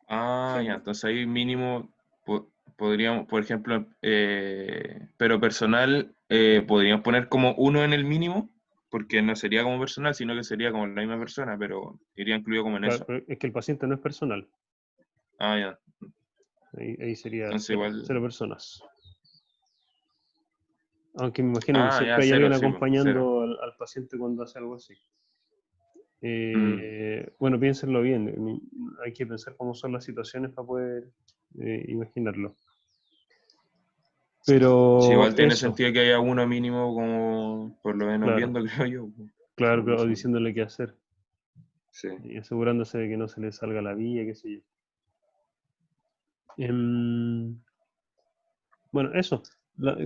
Ah, Sí. ya, entonces ahí mínimo podríamos, por ejemplo, pero personal, podríamos poner como uno en el mínimo, porque no sería como personal, sino que sería como la misma persona, pero iría incluido como en Claro, eso. pero es que el paciente no es personal. Ah, ya, Ahí sería entonces cero igual. personas. Aunque me imagino que Ah, ya, siempre hay cero, alguien sí, pues, cero. acompañando al paciente cuando hace algo así. Mm. Bueno, piénsenlo bien. Hay que pensar cómo son las situaciones para poder imaginarlo. Sí, Pero igual tiene eso, sentido que haya uno mínimo, como por lo menos claro, viendo, creo yo, pues. claro, Como o son. diciéndole qué hacer. Sí. Y asegurándose de que no se le salga la vía, qué sé yo. Em, bueno, eso.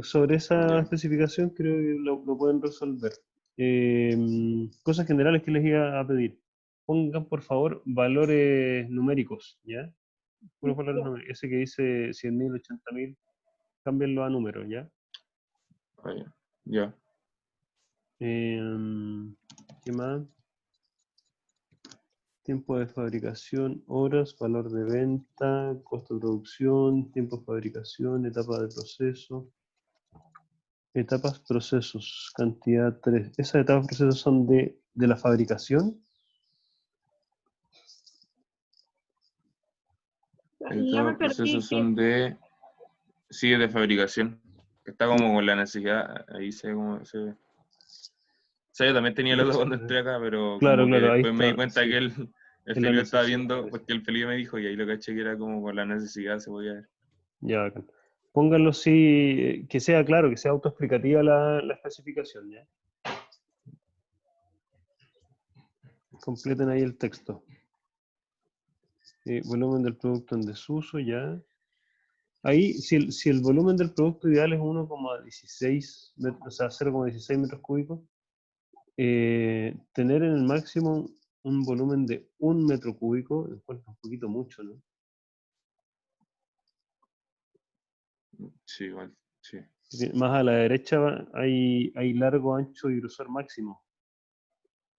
Sobre esa Ya. especificación creo que lo pueden resolver. Cosas generales que les iba a pedir. Pongan, por favor, valores numéricos, ¿ya? Puros valores Ya. numéricos. Ese que dice 100.000, 80.000, cámbienlo a números, ¿ya? Ah, ya. Ya. ¿Qué más? Tiempo de fabricación, horas, valor de venta, costo de producción, tiempo de fabricación, etapa de proceso. Etapas, procesos, cantidad 3. ¿Esas etapas, procesos son de la fabricación? Y ya Todos me los procesos perdí. son de. Sí, de fabricación. Está como con la necesidad, ahí se ve como se ve. O sea, yo también tenía la duda cuando entré acá, pero Claro, como que claro, ahí después me di está, cuenta sí, que el es la Felipe estaba necesidad, viendo, parece. porque el Felipe me dijo, y ahí lo caché que era como con la necesidad se podía ver. Ya, bacán. Pónganlo sí, que sea claro, que sea autoexplicativa la especificación, ¿ya? Completen ahí el texto. Volumen del producto en desuso, ya. Ahí, si el volumen del producto ideal es 1,16 metros, o sea, 0,16 metros cúbicos, tener en el máximo un volumen de 1 metro cúbico, encuentro un poquito mucho, ¿no? Sí, igual, sí. Más a la derecha hay largo, ancho y grosor máximo.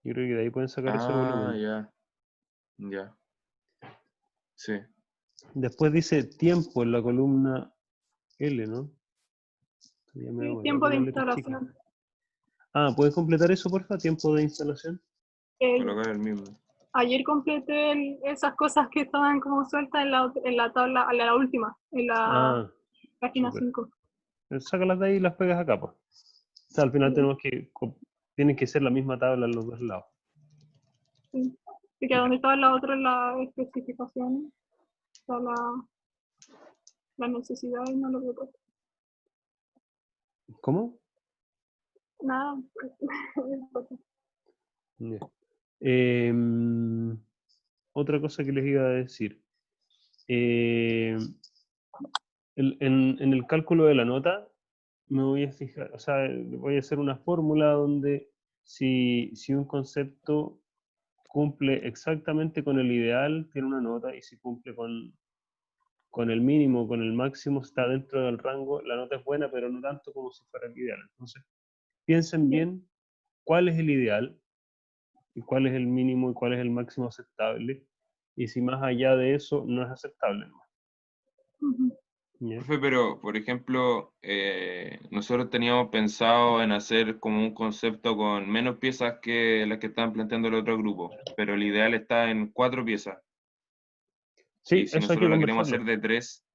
Yo creo que de ahí pueden sacar ese Ah, volumen. ya, ya. Sí. Después dice tiempo en la columna L, ¿no? Ya me Sí, voy a tiempo con de las letras chicas. instalación. ¿puedes completar eso, porfa? Tiempo de instalación. Colocar el mismo. Ayer completé esas cosas que estaban como sueltas en la tabla, en la última, en la página Súper. 5. Sácalas de ahí y las pegas acá, pues. O sea, al final tienen que ser la misma tabla en los dos lados. Sí. Y que donde estaba la otra, la especificación, está la necesidad y no lo veo todo. ¿Cómo? Nada. Ya. Otra cosa que les iba a decir. En el cálculo de la nota me voy a fijar, o sea, voy a hacer una fórmula donde si un concepto cumple exactamente con el ideal, tiene una nota, y si cumple con el mínimo, con el máximo, está dentro del rango, la nota es buena, pero no tanto como si fuera el ideal. Entonces, piensen bien cuál es el ideal, y cuál es el mínimo y cuál es el máximo aceptable, y si más allá de eso no es aceptable. ¿Ya? Profe, pero por ejemplo, nosotros teníamos pensado en hacer como un concepto con menos piezas que las que estaban planteando el otro grupo, pero el ideal está en 4 piezas. Sí, Y si eso hay que nosotros la queremos hacer conversarlo. de 3,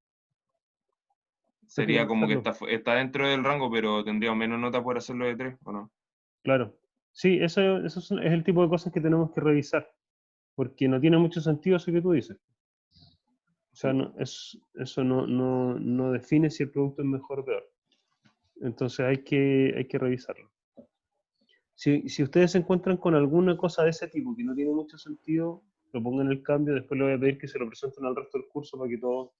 Hay que sería como que conversarlo. está dentro del rango, pero tendríamos menos nota por hacerlo de 3, ¿o no? Claro. Sí, eso es el tipo de cosas que tenemos que revisar, porque no tiene mucho sentido eso que tú dices. O sea, eso no define si el producto es mejor o peor. Entonces hay que revisarlo. Si ustedes se encuentran con alguna cosa de ese tipo que no tiene mucho sentido, propongan el cambio. Después le voy a pedir que se lo presenten al resto del curso para que todos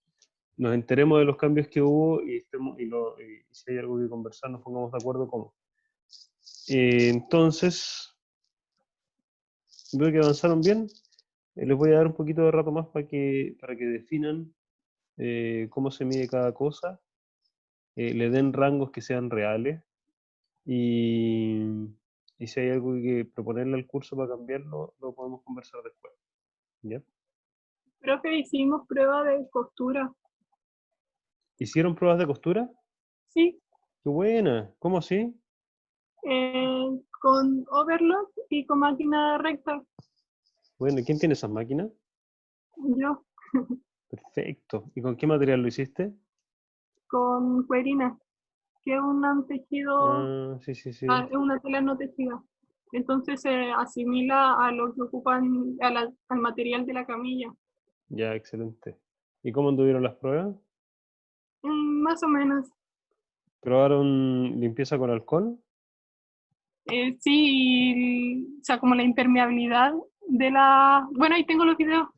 nos enteremos de los cambios que hubo y si hay algo que conversar, nos pongamos de acuerdo cómo. Entonces, veo que avanzaron bien. Les voy a dar un poquito de rato más para que definan cómo se mide cada cosa, le den rangos que sean reales, y si hay algo que proponerle al curso para cambiarlo, lo podemos conversar después. ¿Ya? Creo que hicimos prueba de costura. ¿Hicieron pruebas de costura? Sí, ¡Qué buena! ¿Cómo así? con overlock y con máquina recta. Bueno, ¿quién tiene esas máquinas? Yo, Perfecto. ¿Y con qué material lo hiciste? con cuerina, que es un tejido, Sí. es una tela no tejida. Entonces se asimila a lo que ocupan, al material de la camilla. Ya, excelente. ¿Y cómo anduvieron las pruebas? Más o menos. ¿Probaron limpieza con alcohol? Sí, o sea, como la impermeabilidad de la... Bueno, ahí tengo los videos.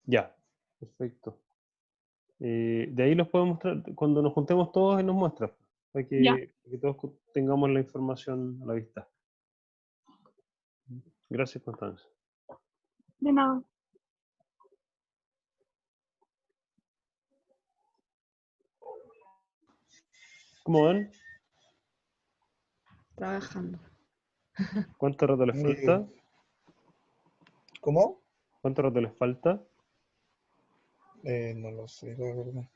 Ya, perfecto. De ahí los puedo mostrar, cuando nos juntemos todos y nos muestras, para Ya, que todos tengamos la información a la vista. Gracias, Constanza. de nada. ¿Cómo van? Trabajando. ¿Cuánto rato les Muy falta? bien. ¿Cómo? ¿Cuánto rato les falta? No lo sé, la verdad.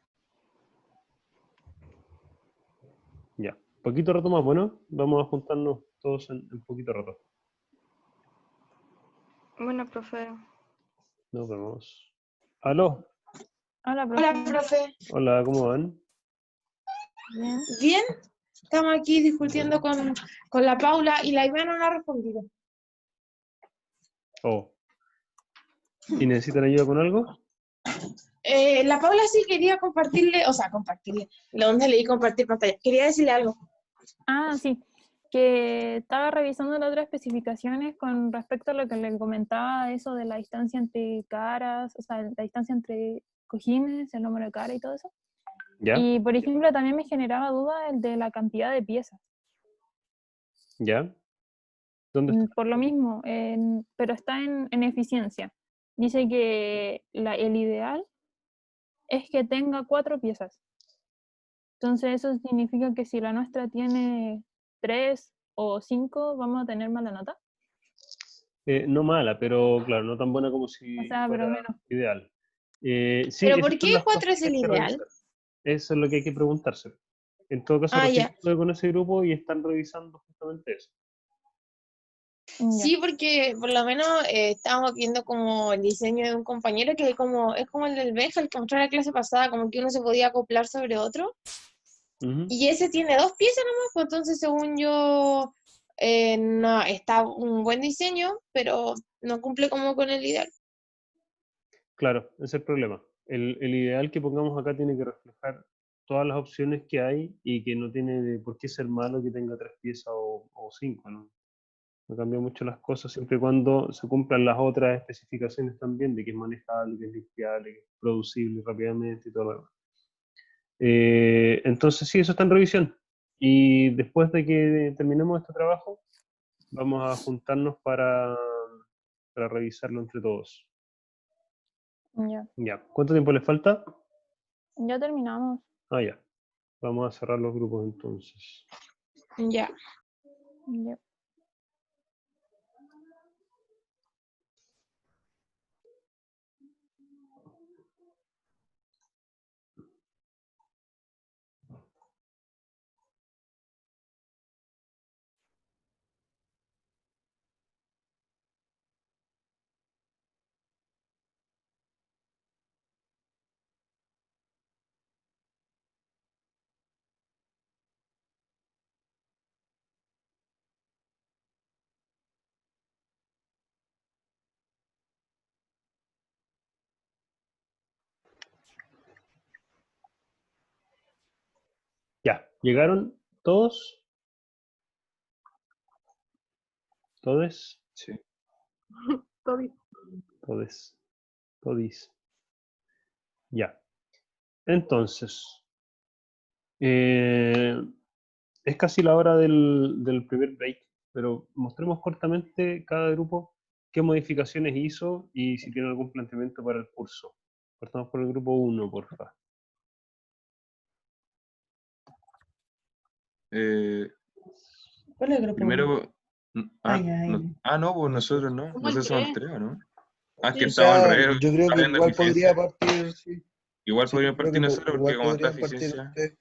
Ya, poquito rato más, bueno, vamos a juntarnos todos en poquito rato. Bueno, profe. Nos vemos. ¿Aló? Hola, profe. Hola, profe. Hola, ¿cómo van? Bien. Bien, estamos aquí discutiendo con la Paula y la Ivana no ha respondido. Oh. ¿Y necesitan ayuda con algo? La Paula sí quería compartirle, ¿dónde leí compartir pantalla? Quería decirle algo. Ah, sí, que estaba revisando las otras especificaciones con respecto a lo que le comentaba, eso de la distancia entre caras, o sea, la distancia entre cojines, el número de cara y todo eso. ¿Ya? Y, por ejemplo, también me generaba duda el de la cantidad de piezas. ¿Ya? ¿Dónde está? Por lo mismo, pero está en eficiencia. Dice que el ideal es que tenga 4 piezas. Entonces eso significa que si la nuestra tiene 3 o 5, vamos a tener mala nota. No mala, pero claro, no tan buena como si O sea, pero fuera menos. ideal. Sí, ¿Pero esas por son qué las 4 cosas es que hay el que ideal? revisar. Eso es lo que hay que preguntarse. En todo caso, Ah, recién ya. estuve con ese grupo y están revisando justamente eso. Ya. Sí, porque por lo menos estábamos viendo como el diseño de un compañero que como, es como el del Benja, el que mostró la clase pasada, como que uno se podía acoplar sobre otro. Ujú. Y ese tiene 2 piezas nomás, pues entonces según yo, no, está un buen diseño, pero no cumple como con el ideal. Claro, ese es el problema. El ideal que pongamos acá tiene que reflejar todas las opciones que hay y que no tiene por qué ser malo que tenga 3 piezas o 5, ¿no? No cambia mucho las cosas siempre y cuando se cumplan las otras especificaciones también de que es manejable, que es limpiable, que es producible rápidamente y todo lo demás. Entonces sí, eso está en revisión. Y después de que terminemos este trabajo, vamos a juntarnos para revisarlo entre todos. Ya. Ya, ¿cuánto tiempo les falta? Ya terminamos. Ah, ya. Vamos a cerrar los grupos entonces. Ya. Ya. Ya, ¿llegaron todos? ¿Todes? Sí. Todo bien. Todes. Todis. Ya. Entonces, es casi la hora del primer break, pero mostremos cortamente cada grupo qué modificaciones hizo y si tiene algún planteamiento para el curso. Partamos por el grupo 1, porfa. Eh, ¿Cuál es el grupo uno? primero, Ay, ay. no, pues nosotros no. Como el Nosotros somos 3. 3, ¿o no? Ah, es que Sí. O estamos al sea, revés. yo creo Está que viendo igual podría eficiencia. partir, sí. Igual Sí, podríamos creo partir que nosotros porque igual como está podrían partir eficiencia, ustedes.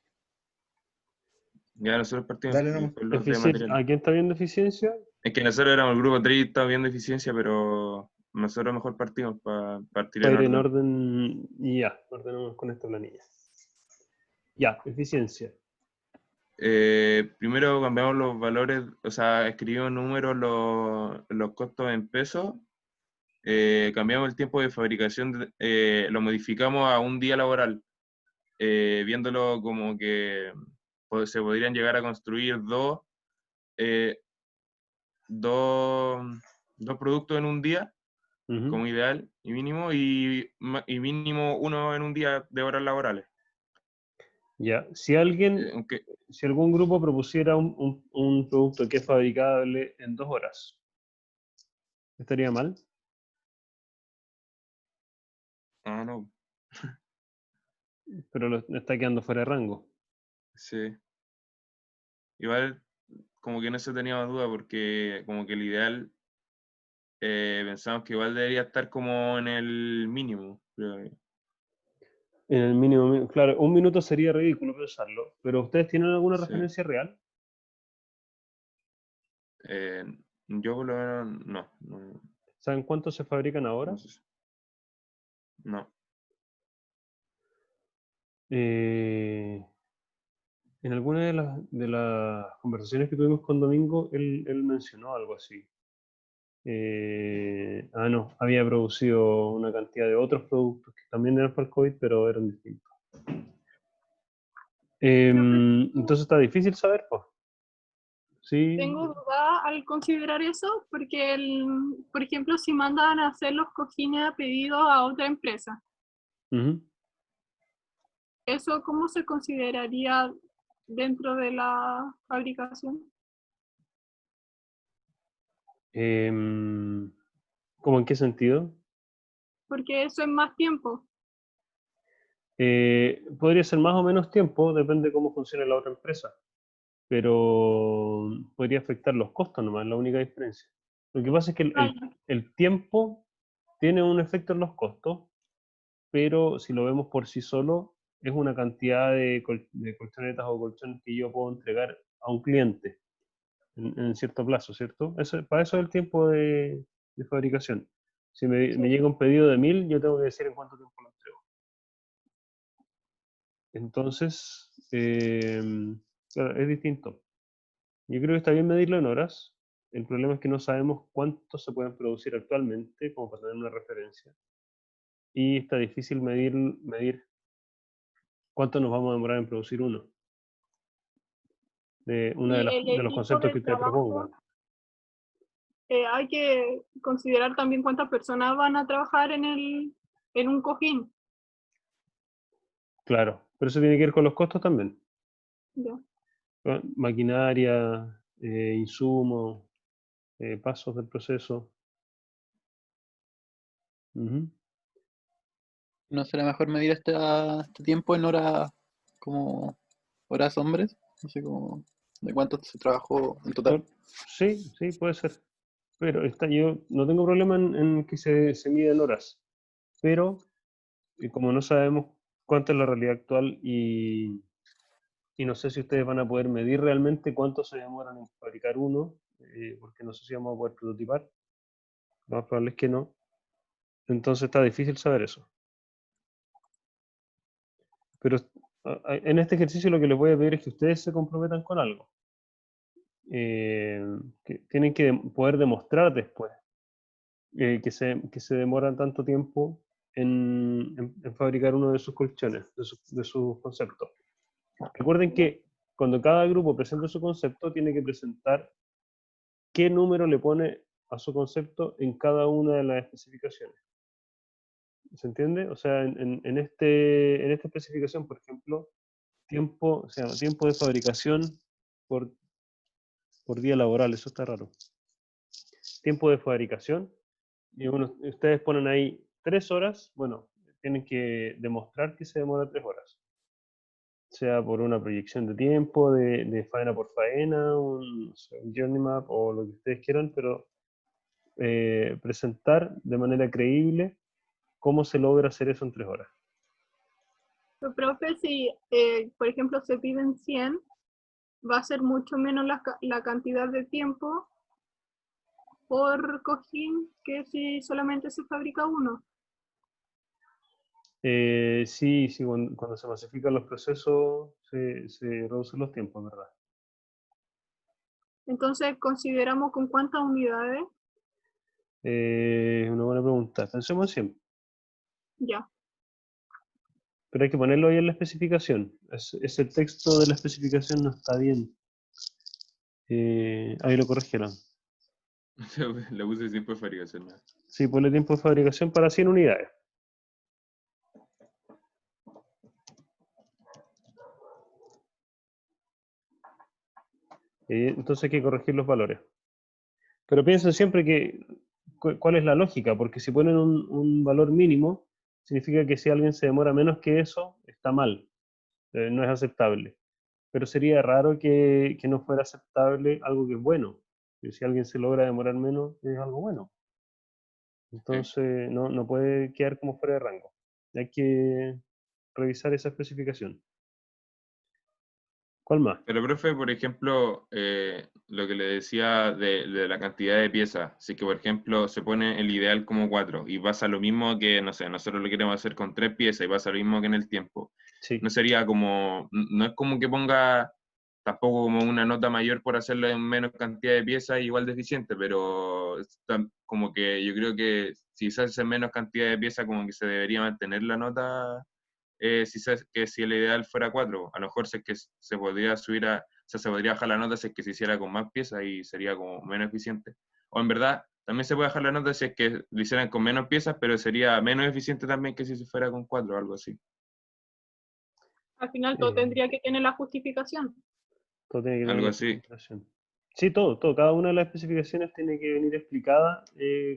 ya nosotros partimos Dale y nomás. después los de material. ¿A quién está viendo eficiencia? Es que nosotros éramos el grupo 3 y estaba viendo eficiencia, pero nosotros mejor partimos para partir en Para ir en orden. orden y ya, ordenamos con esta planilla. Ya, eficiencia. Primero cambiamos los valores, o sea, escribimos números los costos en pesos. Cambiamos el tiempo de fabricación, lo modificamos a un día laboral, viéndolo como que se podrían llegar a construir eh, dos, dos productos en un día, Ujú. como ideal y mínimo uno en un día de horas laborales. Ya, si alguien, Aunque, si algún grupo propusiera un producto que es fabricable en 2 horas, ¿estaría mal? no, Pero está quedando fuera de rango. sí. Igual, como que no se tenía duda, porque como que el ideal pensamos que igual debería estar como en el mínimo. Creo. En el mínimo, claro, 1 minuto sería ridículo pensarlo, pero ¿ustedes tienen alguna Sí. referencia real? Yo por lo menos no, ¿Saben cuántos se fabrican ahora? no sé. No. En alguna de las conversaciones que tuvimos con Domingo, él mencionó algo así. No, había producido una cantidad de otros productos que también eran para el COVID, pero eran distintos. Entonces está difícil saber, pues. Sí. Tengo duda al considerar eso, porque, por ejemplo, si mandan a hacer los cojines a pedido a otra empresa, Ujú. ¿eso cómo se consideraría dentro de la fabricación? ¿Cómo en qué sentido? Porque eso es más tiempo. Podría ser más o menos tiempo, depende de cómo funcione la otra empresa, pero podría afectar los costos nomás, es la única diferencia. Lo que pasa es que el tiempo tiene un efecto en los costos, pero si lo vemos por sí solo, es una cantidad de colchonetas o colchones que yo puedo entregar a un cliente. en cierto plazo, ¿cierto? Para eso es el tiempo de fabricación. Si me llega un pedido de 1000, yo tengo que decir en cuánto tiempo lo entrego. Entonces, claro, es distinto. Yo creo que está bien medirlo en horas. El problema es que no sabemos cuántos se pueden producir actualmente, como para tener una referencia. Y está difícil medir cuánto nos vamos a demorar en producir uno. Uno Y de el los equipo conceptos que de usted proponga. trabajo, hay que considerar también cuántas personas van a trabajar en un cojín. Claro, pero eso tiene que ver con los costos también. Ya. Maquinaria, insumos, pasos del proceso. Ujú. ¿No será mejor medir este tiempo en horas como horas hombres? No sé cómo, de cuánto se trabajó en total. Sí, sí, puede ser. Pero yo no tengo problema en que se mida en horas. Pero como no sabemos cuánto es la realidad actual y no sé si ustedes van a poder medir realmente cuánto se demoran en fabricar uno, porque no sé si vamos a poder prototipar. Lo más probable es que no. Entonces está difícil saber eso. Pero en este ejercicio lo que les voy a pedir es que ustedes se comprometan con algo. Que tienen que poder demostrar después que se demoran tanto tiempo en fabricar uno de sus colchones, de sus conceptos. Recuerden que cuando cada grupo presenta su concepto, tiene que presentar qué número le pone a su concepto en cada una de las especificaciones. ¿Se entiende? O sea, en esta especificación, por ejemplo, se llama tiempo de fabricación por día laboral, eso está raro. Tiempo de fabricación, y ustedes ponen ahí 3 horas, bueno, tienen que demostrar que se demora 3 horas. Sea por una proyección de tiempo, de faena por faena, no sé, un journey map o lo que ustedes quieran, pero presentar de manera creíble cómo se logra hacer eso en 3 horas. Pero, profe, si, por ejemplo, se piden 100, va a ser mucho menos la cantidad de tiempo por cojín que si solamente se fabrica uno. Sí, cuando se masifican los procesos se reducen los tiempos, ¿verdad? Entonces, consideramos con cuántas unidades. Una buena pregunta. Pensemos en 100. Ya. Pero hay que ponerlo ahí en la especificación. Ese texto de la especificación no está bien. Ahí lo corrigieron. Le puse tiempo de fabricación. ¿No? Sí, ponle tiempo de fabricación para 100 unidades. Entonces hay que corregir los valores. Pero piensen siempre cuál es la lógica, porque si ponen un valor mínimo, significa que si alguien se demora menos que eso, está mal, no es aceptable. Pero sería raro que no fuera aceptable algo que es bueno. Que si alguien se logra demorar menos, es algo bueno. Entonces no puede quedar como fuera de rango. Hay que revisar esa especificación. ¿Cuál más? Pero, profe, por ejemplo, lo que le decía de la cantidad de piezas, si que, por ejemplo, se pone el ideal como 4 y pasa lo mismo que, no sé, nosotros lo queremos hacer con 3 piezas y pasa lo mismo que en el tiempo. Sí. No sería como, no es como que ponga tampoco como una nota mayor por hacerlo en menos cantidad de piezas igual de eficiente, pero como que yo creo que si se hace en menos cantidad de piezas como que se debería mantener la nota si el ideal fuera 4, a lo mejor es que se podría subir se podría bajar la nota si es que se hiciera con más piezas y sería como menos eficiente. O en verdad, también se puede bajar la nota si es que lo hicieran con menos piezas, pero sería menos eficiente también que si se fuera con 4 o algo así. Al final todo tendría que tener la justificación. Todo tiene que tener Algo una así. justificación. Sí, todo. Cada una de las especificaciones tiene que venir explicada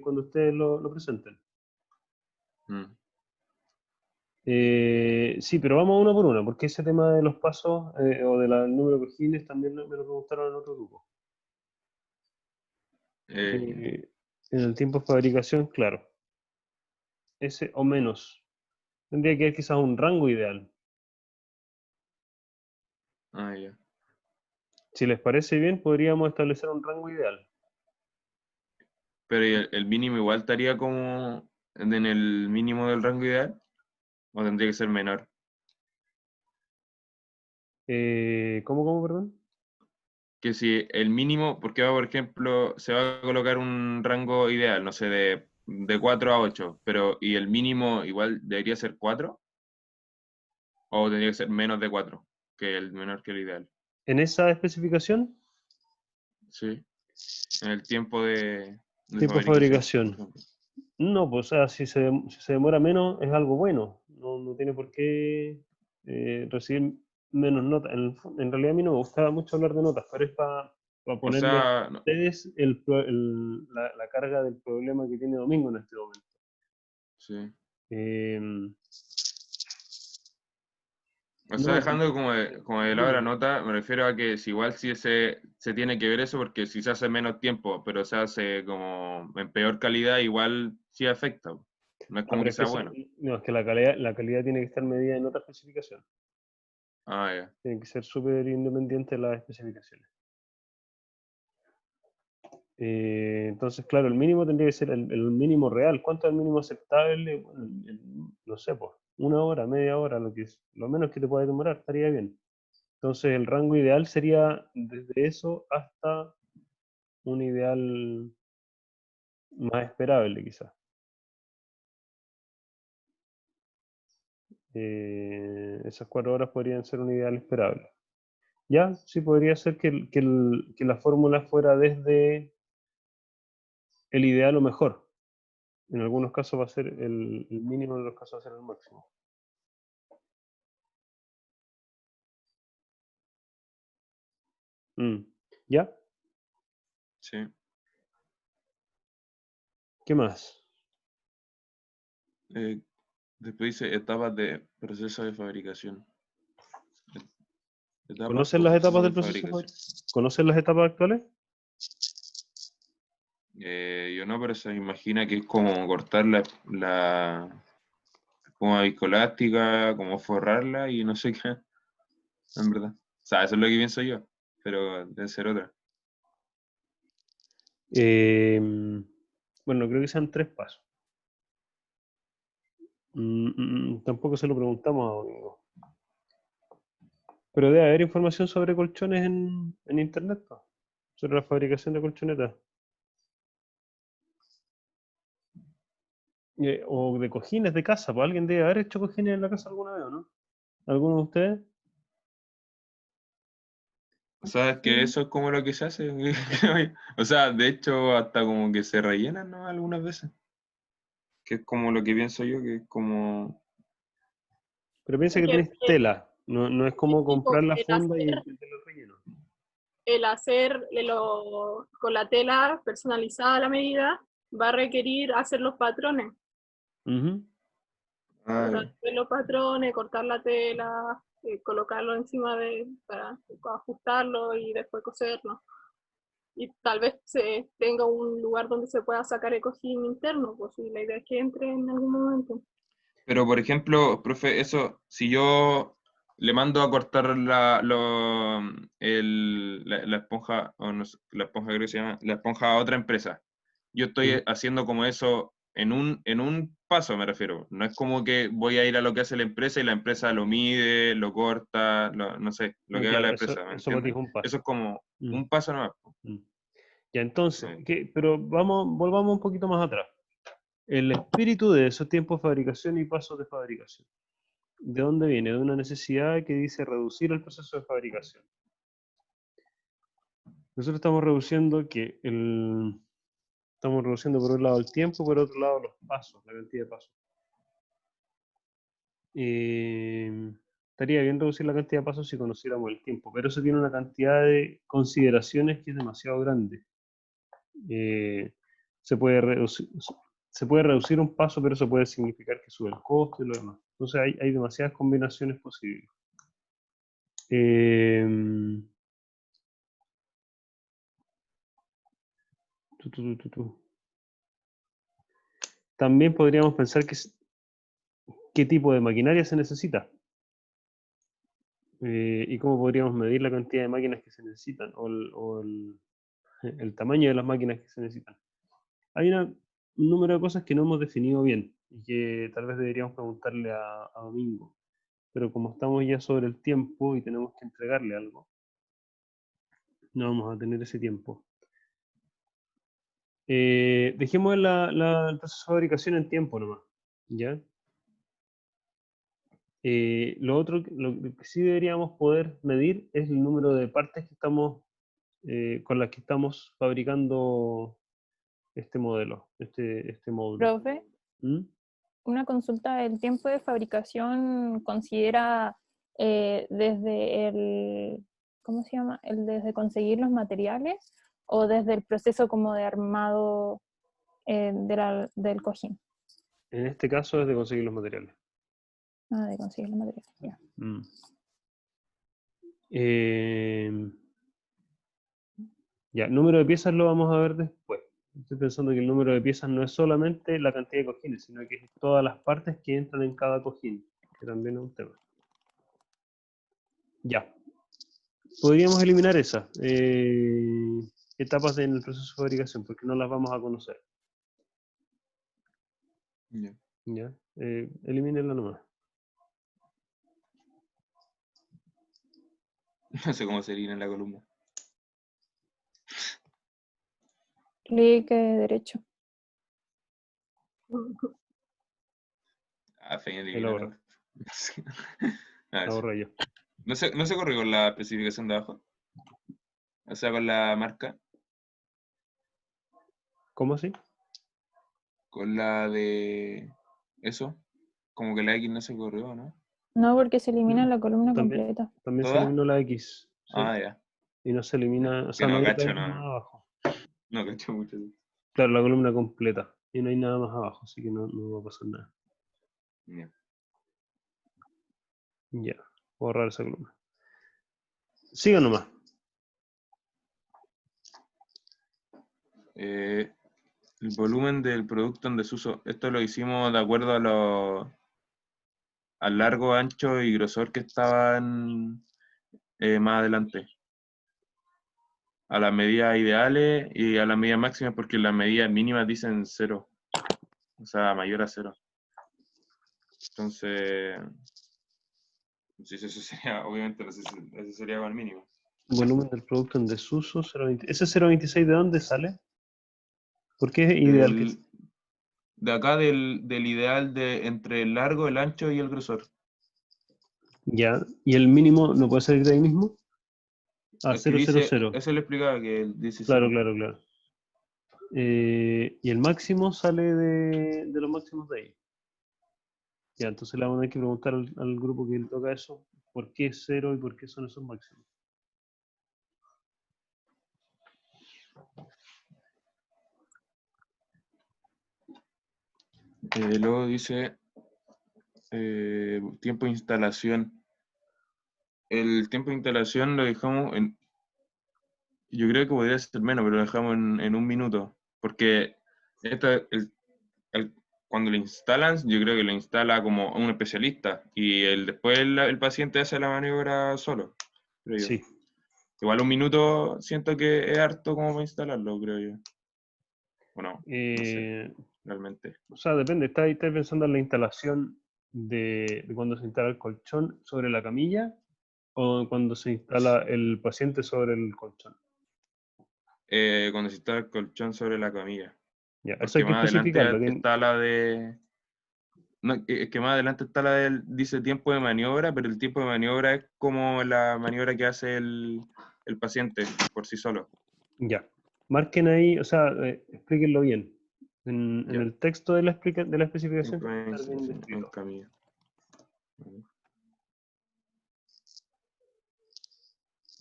cuando ustedes lo presenten. Sí, pero vamos uno por uno, porque ese tema de los pasos o del número de cojines también me lo preguntaron en otro grupo. En el tiempo de fabricación, claro. Ese o menos. Tendría que haber quizás un rango ideal. Ya. Si les parece bien, podríamos establecer un rango ideal. Pero ¿y el mínimo igual estaría como en el mínimo del rango ideal? ¿O tendría que ser menor? ¿Cómo, perdón? Que si el mínimo, porque va, por ejemplo, se va a colocar un rango ideal, no sé, de 4 a 8, pero ¿y el mínimo igual debería ser 4? ¿O tendría que ser menos de 4 que el menor que el ideal? En esa especificación, Sí. En el tiempo de tiempo de fabricación, por fabricación. ejemplo. No, pues, o sea, si se demora menos, es algo bueno. No tiene por qué recibir menos notas. En realidad a mí no me gusta mucho hablar de notas, pero es para O ponerle a sea, ustedes la carga del problema que tiene Domingo en este momento. sí. Em, O sea, no, dejando como de lado dime. la nota, me refiero a que si igual sí se tiene que ver eso, porque si se hace menos tiempo, pero se hace como en peor calidad, igual sí afecta. No es como Pero que es que, sea bueno. no, es que la calidad tiene que estar medida en otra especificación. Ah, ya. Tiene que ser súper independiente de las especificaciones. Entonces, claro, el mínimo tendría que ser el mínimo real. ¿Cuánto es el mínimo aceptable? Bueno, no sé, pues, 1 hora, media hora, lo menos que te puede demorar, estaría bien. Entonces, el rango ideal sería desde eso hasta un ideal más esperable, quizás. Esas 4 horas podrían ser un ideal esperable. Ya, sí, podría ser que la fórmula fuera desde el ideal o mejor. En algunos casos va a ser el mínimo, en otros casos va a ser el máximo. ¿Ya? Sí. ¿Qué más? Después dice etapas de proceso de fabricación. Etapas ¿Conocen o las etapas procesos del de proceso? fabricación. ¿Conocen las etapas actuales? Yo no, pero se me imagina que es como cortar la espuma viscoelástica, como forrarla y no sé qué, en verdad. O sea, eso es lo que pienso yo, pero debe ser otra. Bueno, creo que sean 3 pasos. Tampoco se lo preguntamos a Domingo. Pero debe haber información sobre colchones en internet, ¿no? Sobre la fabricación de colchonetas. O de cojines de casa, pues alguien debe haber hecho cojines en la casa alguna vez, ¿o no? ¿Alguno de ustedes? O sea, es que eso es como lo que se hace. O sea, de hecho, hasta como que se rellenan, ¿no? Algunas veces. Que es como lo que pienso yo, que es como... Pero piensa que Que tenés tela, no es como comprar tipo, la funda y meterle el relleno. el hacer con la tela personalizada a la medida va a requerir hacer los patrones. Ujú. Ah, ya. Hacer los patrones, cortar la tela, colocarlo encima para ajustarlo y después coserlo. Y tal vez se tenga un lugar donde se pueda sacar el cojín interno, pues si la idea es que entre en algún momento. Pero, por ejemplo, profe, eso, si yo le mando a cortar la esponja, o no sé, la esponja creo que se llama, la esponja a otra empresa, yo estoy haciendo como eso en un paso, me refiero. No es como que voy a ir a lo que hace la empresa y la empresa lo mide, lo corta, no sé, lo No, que haga la claro, empresa, ¿me eso para ti es entiendes? un paso. Eso es como Mm, un paso nomás. mm. Ya, entonces, Sí. pero volvamos un poquito más atrás. El espíritu de esos tiempos de fabricación y pasos de fabricación. ¿De dónde viene? De una necesidad que dice reducir el proceso de fabricación. Nosotros estamos reduciendo por un lado el tiempo, por otro lado los pasos, la cantidad de pasos. Estaría bien reducir la cantidad de pasos si conociéramos el tiempo, pero eso tiene una cantidad de consideraciones que es demasiado grande. Eh, se puede reducir un paso, pero eso puede significar que sube el costo y lo demás. Entonces hay demasiadas combinaciones posibles. Eh, tu, tu, tu, tu. También podríamos pensar qué tipo de maquinaria se necesita. ¿Y cómo podríamos medir la cantidad de máquinas que se necesitan o el tamaño de las máquinas que se necesitan? Hay un número de cosas que no hemos definido bien y que tal vez deberíamos preguntarle a Domingo. Pero como estamos ya sobre el tiempo y tenemos que entregarle algo, no vamos a tener ese tiempo. Dejemos el proceso de fabricación en tiempo nomás, ¿ya? Lo otro, lo que sí deberíamos poder medir es el número de partes que estamos, con las que estamos fabricando este modelo, este módulo. Profe, ¿Mm? una consulta, ¿el tiempo de fabricación considera desde el, ¿cómo se llama? Desde conseguir los materiales o desde el proceso como de armado del cojín? En este caso es de conseguir los materiales. Ah, de conseguir los materiales, ya. Mm. Ya, número de piezas lo vamos a ver después. Estoy pensando que el número de piezas no es solamente la cantidad de cojines, sino que es todas las partes que entran en cada cojín, que también es un tema. Ya. Podríamos eliminar esas etapas en el proceso de fabricación, porque no las vamos a conocer. Ya. ¿Ya? Elimínenla nomás. No sé cómo se elimina en la columna. Clic derecho. Ah, fe, El eliminar. ahorro. Ah, eso. Ahorro yo. ¿No se corrió con la especificación de abajo? O sea, con la marca. ¿Cómo así? Con la de eso. Como que la X no se corrió, ¿no? No, porque se elimina la columna También, completa. también se ¿Toda? eliminó la X. Sí. Ah, ya. Y no se elimina, o Que sea, no no hay cacho, nada más no. abajo. No cacho mucho. Claro, la columna completa. Y no hay nada más abajo, así que no va a pasar nada. Ya. Ya, voy a borrar esa columna. Siga nomás. El volumen del producto en desuso. Esto lo hicimos de acuerdo al largo, ancho y grosor que estaban más adelante. A las medidas ideales y a las medidas máximas, porque las medidas mínimas dicen 0. O sea, mayor a 0. Entonces, sí, eso sería, obviamente, ese sería con el mínimo. Volumen del producto en desuso, 0,20. ¿Ese 0,26 de dónde sale? ¿Por qué es ideal? De acá del ideal entre el largo, el ancho y el grosor. Ya, ¿y el mínimo no puede salir de ahí mismo? Ah, Es que dice, 0,00. eso le explicaba que dice Claro, 0. claro. Y el máximo sale de los máximos de ahí. Ya, entonces le vamos a tener que preguntar al grupo que le toca eso, ¿por qué es 0 y por qué son esos máximos? Luego dice tiempo de instalación. El tiempo de instalación lo dejamos en... Yo creo que podría ser menos, pero lo dejamos en 1 minuto. Porque cuando lo instalan, yo creo que lo instala como un especialista. Y después el paciente hace la maniobra solo, creo yo. Sí. Igual 1 minuto siento que es harto como para instalarlo, creo yo. ¿O no? No sé, realmente. O sea, depende. ¿Estás pensando en la instalación de cuando se instala el colchón sobre la camilla o cuando se instala el paciente sobre el colchón? Cuando se instala el colchón sobre la camilla. Ya, eso Porque hay que más adelante especificarlo. está la de... No, es que más adelante está la del... Dice tiempo de maniobra, pero el tiempo de maniobra es como la maniobra que hace el paciente por sí solo. Ya. Marquen ahí, o sea, explíquenlo bien. En Ya. el texto de la especificación Tiempo tiene que de estar bien instalación en descrito. camilla.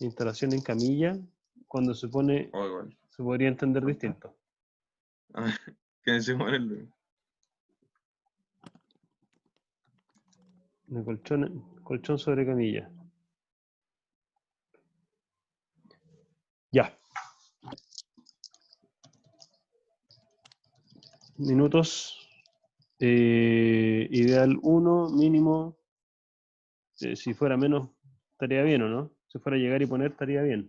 Instalación en camilla, cuando se pone, O igual. se podría entender ¿Cuánto? distinto. Que se ponerlo. El colchón sobre camilla. Ya. Minutos. Ideal 1, mínimo. Si fuera menos, estaría bien, ¿o no? Si fuera a llegar y poner, estaría bien.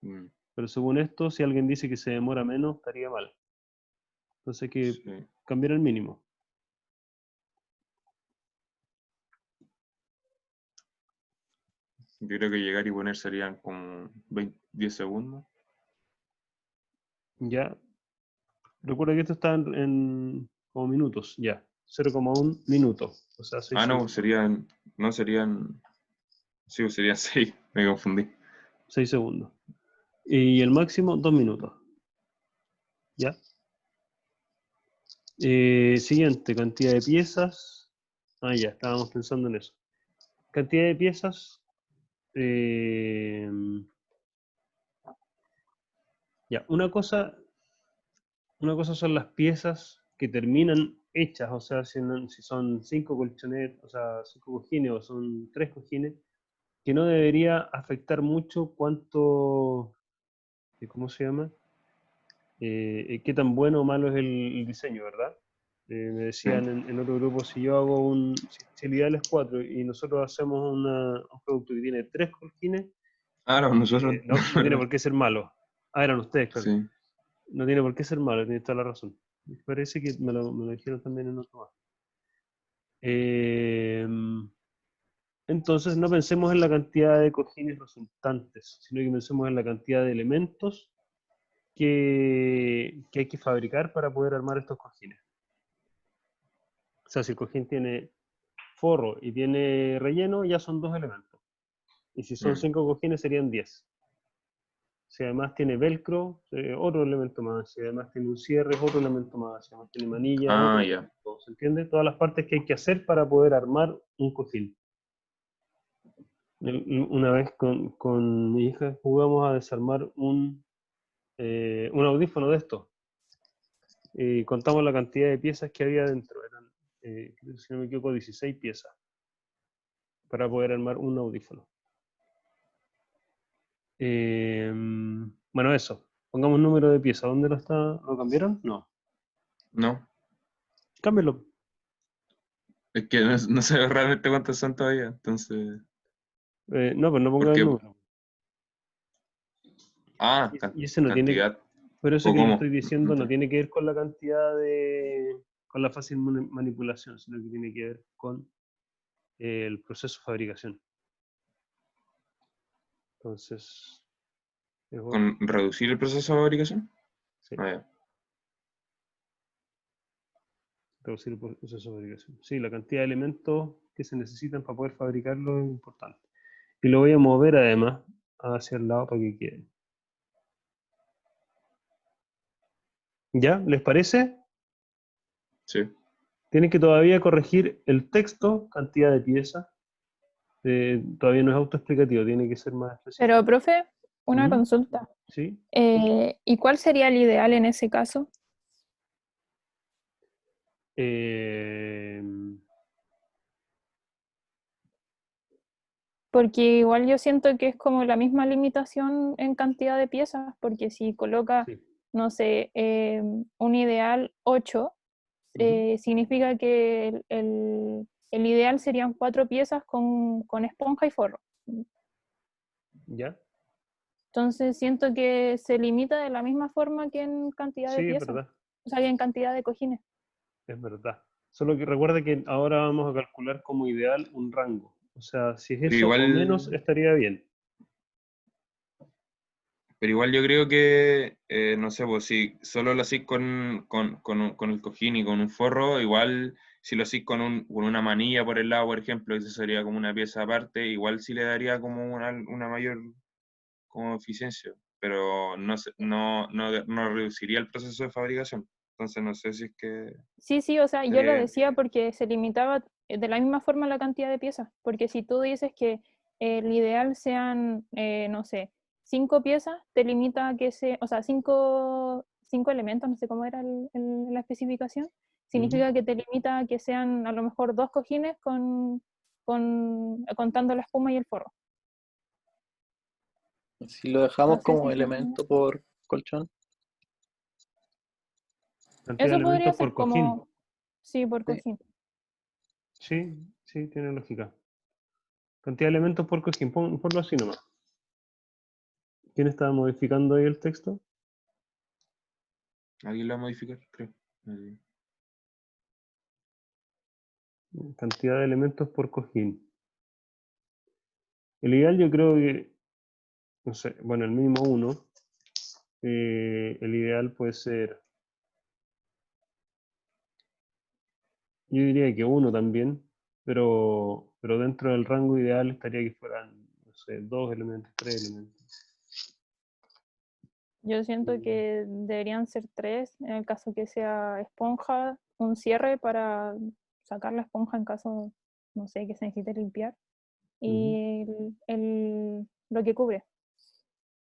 Mm, Pero según esto, si alguien dice que se demora menos, estaría mal. Entonces hay que sí. cambiar el mínimo. Yo creo que llegar y poner serían como 10 segundos. Ya. Recuerda que esto está en como minutos, ya. 0,1 minuto. O sea, 6 Ah, no, segundos. serían, no serían, sí, serían 6, me confundí. 6 segundos. Y el máximo, 2 minutos. ¿Ya? Siguiente, cantidad de piezas. Ah, ya, estábamos pensando en eso. Cantidad de piezas. eh, ya, una cosa son las piezas que terminan hechas, o sea, si son 5 colchonetas, o sea, 5 cojines o son 3 cojines, que no debería afectar mucho cuánto, ¿cómo se llama? Qué tan bueno o malo es el diseño, ¿verdad? Me Sí. decían en otro grupo, si yo hago si el ideal es 4 y nosotros hacemos un producto que tiene 3 cojines, Ah, no, nosotros, no tiene por qué ser malo. Ah, eran ustedes, claro. sí. No tiene por qué ser malo, tiene toda la razón. Me parece que me lo dijeron también en otro más. Entonces, no pensemos en la cantidad de cojines resultantes, sino que pensemos en la cantidad de elementos que hay que fabricar para poder armar estos cojines. O sea, si el cojín tiene forro y tiene relleno, ya son 2 elementos. Y si son 5 cojines, serían 10. Si además tiene velcro, otro elemento más. Si además tiene un cierre, otro elemento más. Si además tiene manilla, otro Ah, ya. elemento. ¿Se entiende? Todas las partes que hay que hacer para poder armar un cojín. Una vez con mi hija jugamos a desarmar un audífono de estos. Y contamos la cantidad de piezas que había dentro. Eran, si no me equivoco, 16 piezas para poder armar un audífono. Bueno, eso. Pongamos número de piezas. ¿Dónde lo está? ¿Lo cambiaron? No. No, Cámbialo. es que no sé realmente cuántos son todavía, entonces, No, pues no ponga el porque, número. Y ese no tiene, cantidad, pero eso o que yo cómo. estoy diciendo no tiene que ver con la cantidad con la fácil manipulación, sino que tiene que ver con el proceso de fabricación. Entonces, ¿Con reducir el proceso de fabricación? sí, Ah, ya. reducir el proceso de fabricación. Sí, la cantidad de elementos que se necesitan para poder fabricarlo es importante. Y lo voy a mover además hacia el lado para que quede. ¿Ya? ¿Les parece? Sí. Tienen que todavía corregir el texto, cantidad de piezas. Todavía no es autoexplicativo, tiene que ser más específico. Pero, profe, una ¿Mm? consulta. ¿Sí? ¿Y cuál sería el ideal en ese caso? Eh, Porque igual yo siento que es como la misma limitación en cantidad de piezas, porque si coloca, sí. no sé, un ideal 8, Ujú. significa que el ideal serían 4 piezas con esponja y forro. ¿Ya? Entonces siento que se limita de la misma forma que en cantidad de Sí, es piezas, verdad, o sea, que en cantidad de cojines. es verdad. Solo que recuerda que ahora vamos a calcular como ideal un rango. O sea, si es Pero eso o menos, igual, estaría bien. pero igual yo creo que, no sé, pues si solo lo hacís con el cojín y con un forro, igual si lo hacís con una manilla por el lado, por ejemplo, eso sería como una pieza aparte, igual sí le daría como una mayor como eficiencia, pero no reduciría el proceso de fabricación. Entonces no sé si es que Sí, sí, o sea, yo lo sería bien. decía porque se limitaba de la misma forma la cantidad de piezas, porque si tú dices que el ideal sean, no sé, 5 piezas, te limita a que se, o sea, cinco elementos, no sé cómo era la especificación, Ujú. significa que te limita a que sean a lo mejor 2 cojines contando la espuma y el forro. Si lo dejamos No sé como si elemento por colchón, Cantidad de eso podría elementos ser por cojín. como, sí, por sí. cojín. Sí, sí, tiene lógica. Cantidad de elementos por cojín, ponlo así nomás. ¿Quién estaba modificando ahí el texto? ¿Alguien lo va a modificar? Creo. Cantidad de elementos por cojín. El ideal yo creo que, no sé, bueno, el mínimo 1. El ideal puede ser, yo diría que 1 también, pero dentro del rango ideal estaría que fueran, no sé, 2 elementos, 3 elementos. Yo siento que deberían ser 3, en el caso que sea esponja, un cierre para sacar la esponja en caso, no sé, que se necesite limpiar, y lo que cubre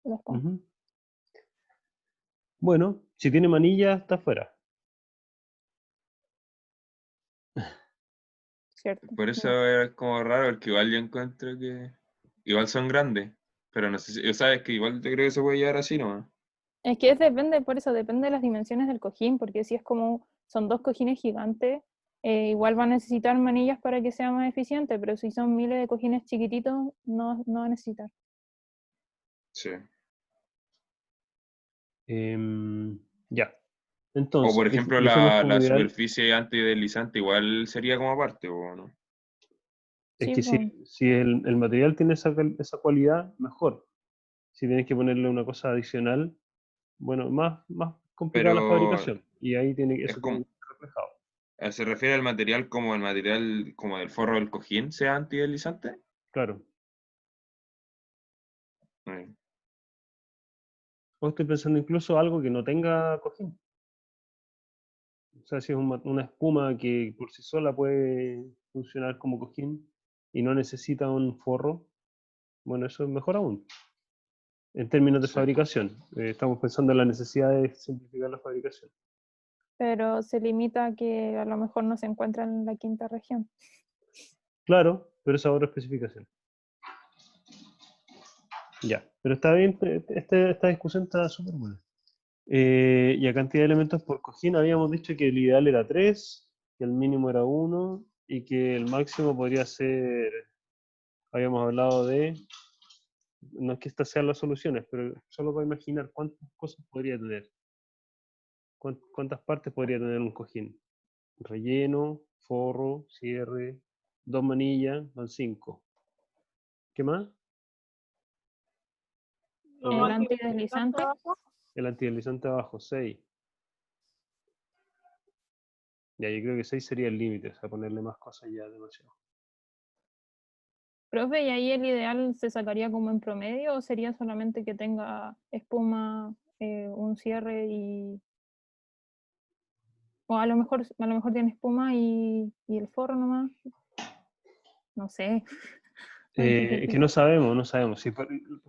la esponja, Ujú. Bueno, si tiene manilla, está fuera. ¿cierto? Por eso Ya. es como raro, porque igual yo encuentro que igual son grandes, pero no sé si, sabes que igual yo creo que se puede llevar así nomás. Es que depende, por eso depende de las dimensiones del cojín, porque si es como, son 2 cojines gigantes, igual va a necesitar manillas para que sea más eficiente, pero si son miles de cojines chiquititos, no va a necesitar. Sí. Ya. O Entonces, por ejemplo dijimos como la ideal, superficie antideslizante igual sería como aparte, ¿o no? es Sí, que pues, si el material tiene esa cualidad, mejor. Si tienes que ponerle una cosa adicional, bueno, más complicada la Pero fabricación. Y ahí es eso tiene como, que ser reflejado. ¿se refiere al material como el material como del forro del cojín sea antideslizante? Claro. Eh, O estoy pensando incluso algo que no tenga cojín. O sea, si es una espuma que por sí sola puede funcionar como cojín y no necesita un forro, bueno, eso es mejor aún. En términos de sí. fabricación, estamos pensando en la necesidad de simplificar la fabricación. pero se limita a que a lo mejor no se encuentra en la quinta región. Claro, pero es ahora especificación. Ya, pero está bien, esta discusión está súper buena. Y a cantidad de elementos por cojín habíamos dicho que el ideal era 3, que el mínimo era 1 y que el máximo podría ser, habíamos hablado de, no es que estas sean las soluciones, pero solo para imaginar cuántas cosas podría tener, cuántas partes podría tener un cojín. Relleno, forro, cierre, 2 manillas, van 5. ¿Qué más? Los El antideslizantes antideslizante, abajo. El antideslizante abajo, 6. Ya, yo creo que 6 sería el límite, o sea, ponerle más cosas ya demasiado. profe, ¿y ahí el ideal se sacaría como en promedio o sería solamente que tenga espuma, un cierre y... O a lo mejor tiene espuma y el forro nomás? No sé, muy Es que difícil. no sabemos, no sabemos. Si, por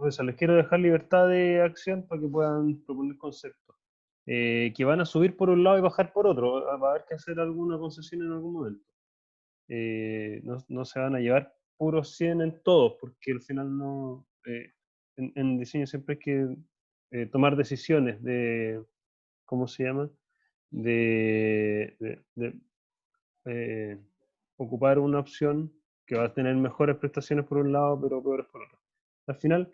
eso les quiero dejar libertad de acción para que puedan proponer conceptos. Que van a subir por un lado y bajar por otro. Va a haber que hacer alguna concesión en algún momento. No se van a llevar puros 100 en todos, porque al final no... en diseño siempre hay que tomar decisiones de, ¿cómo se llama? De ocupar una opción que va a tener mejores prestaciones por un lado, pero peores por otro. Al final,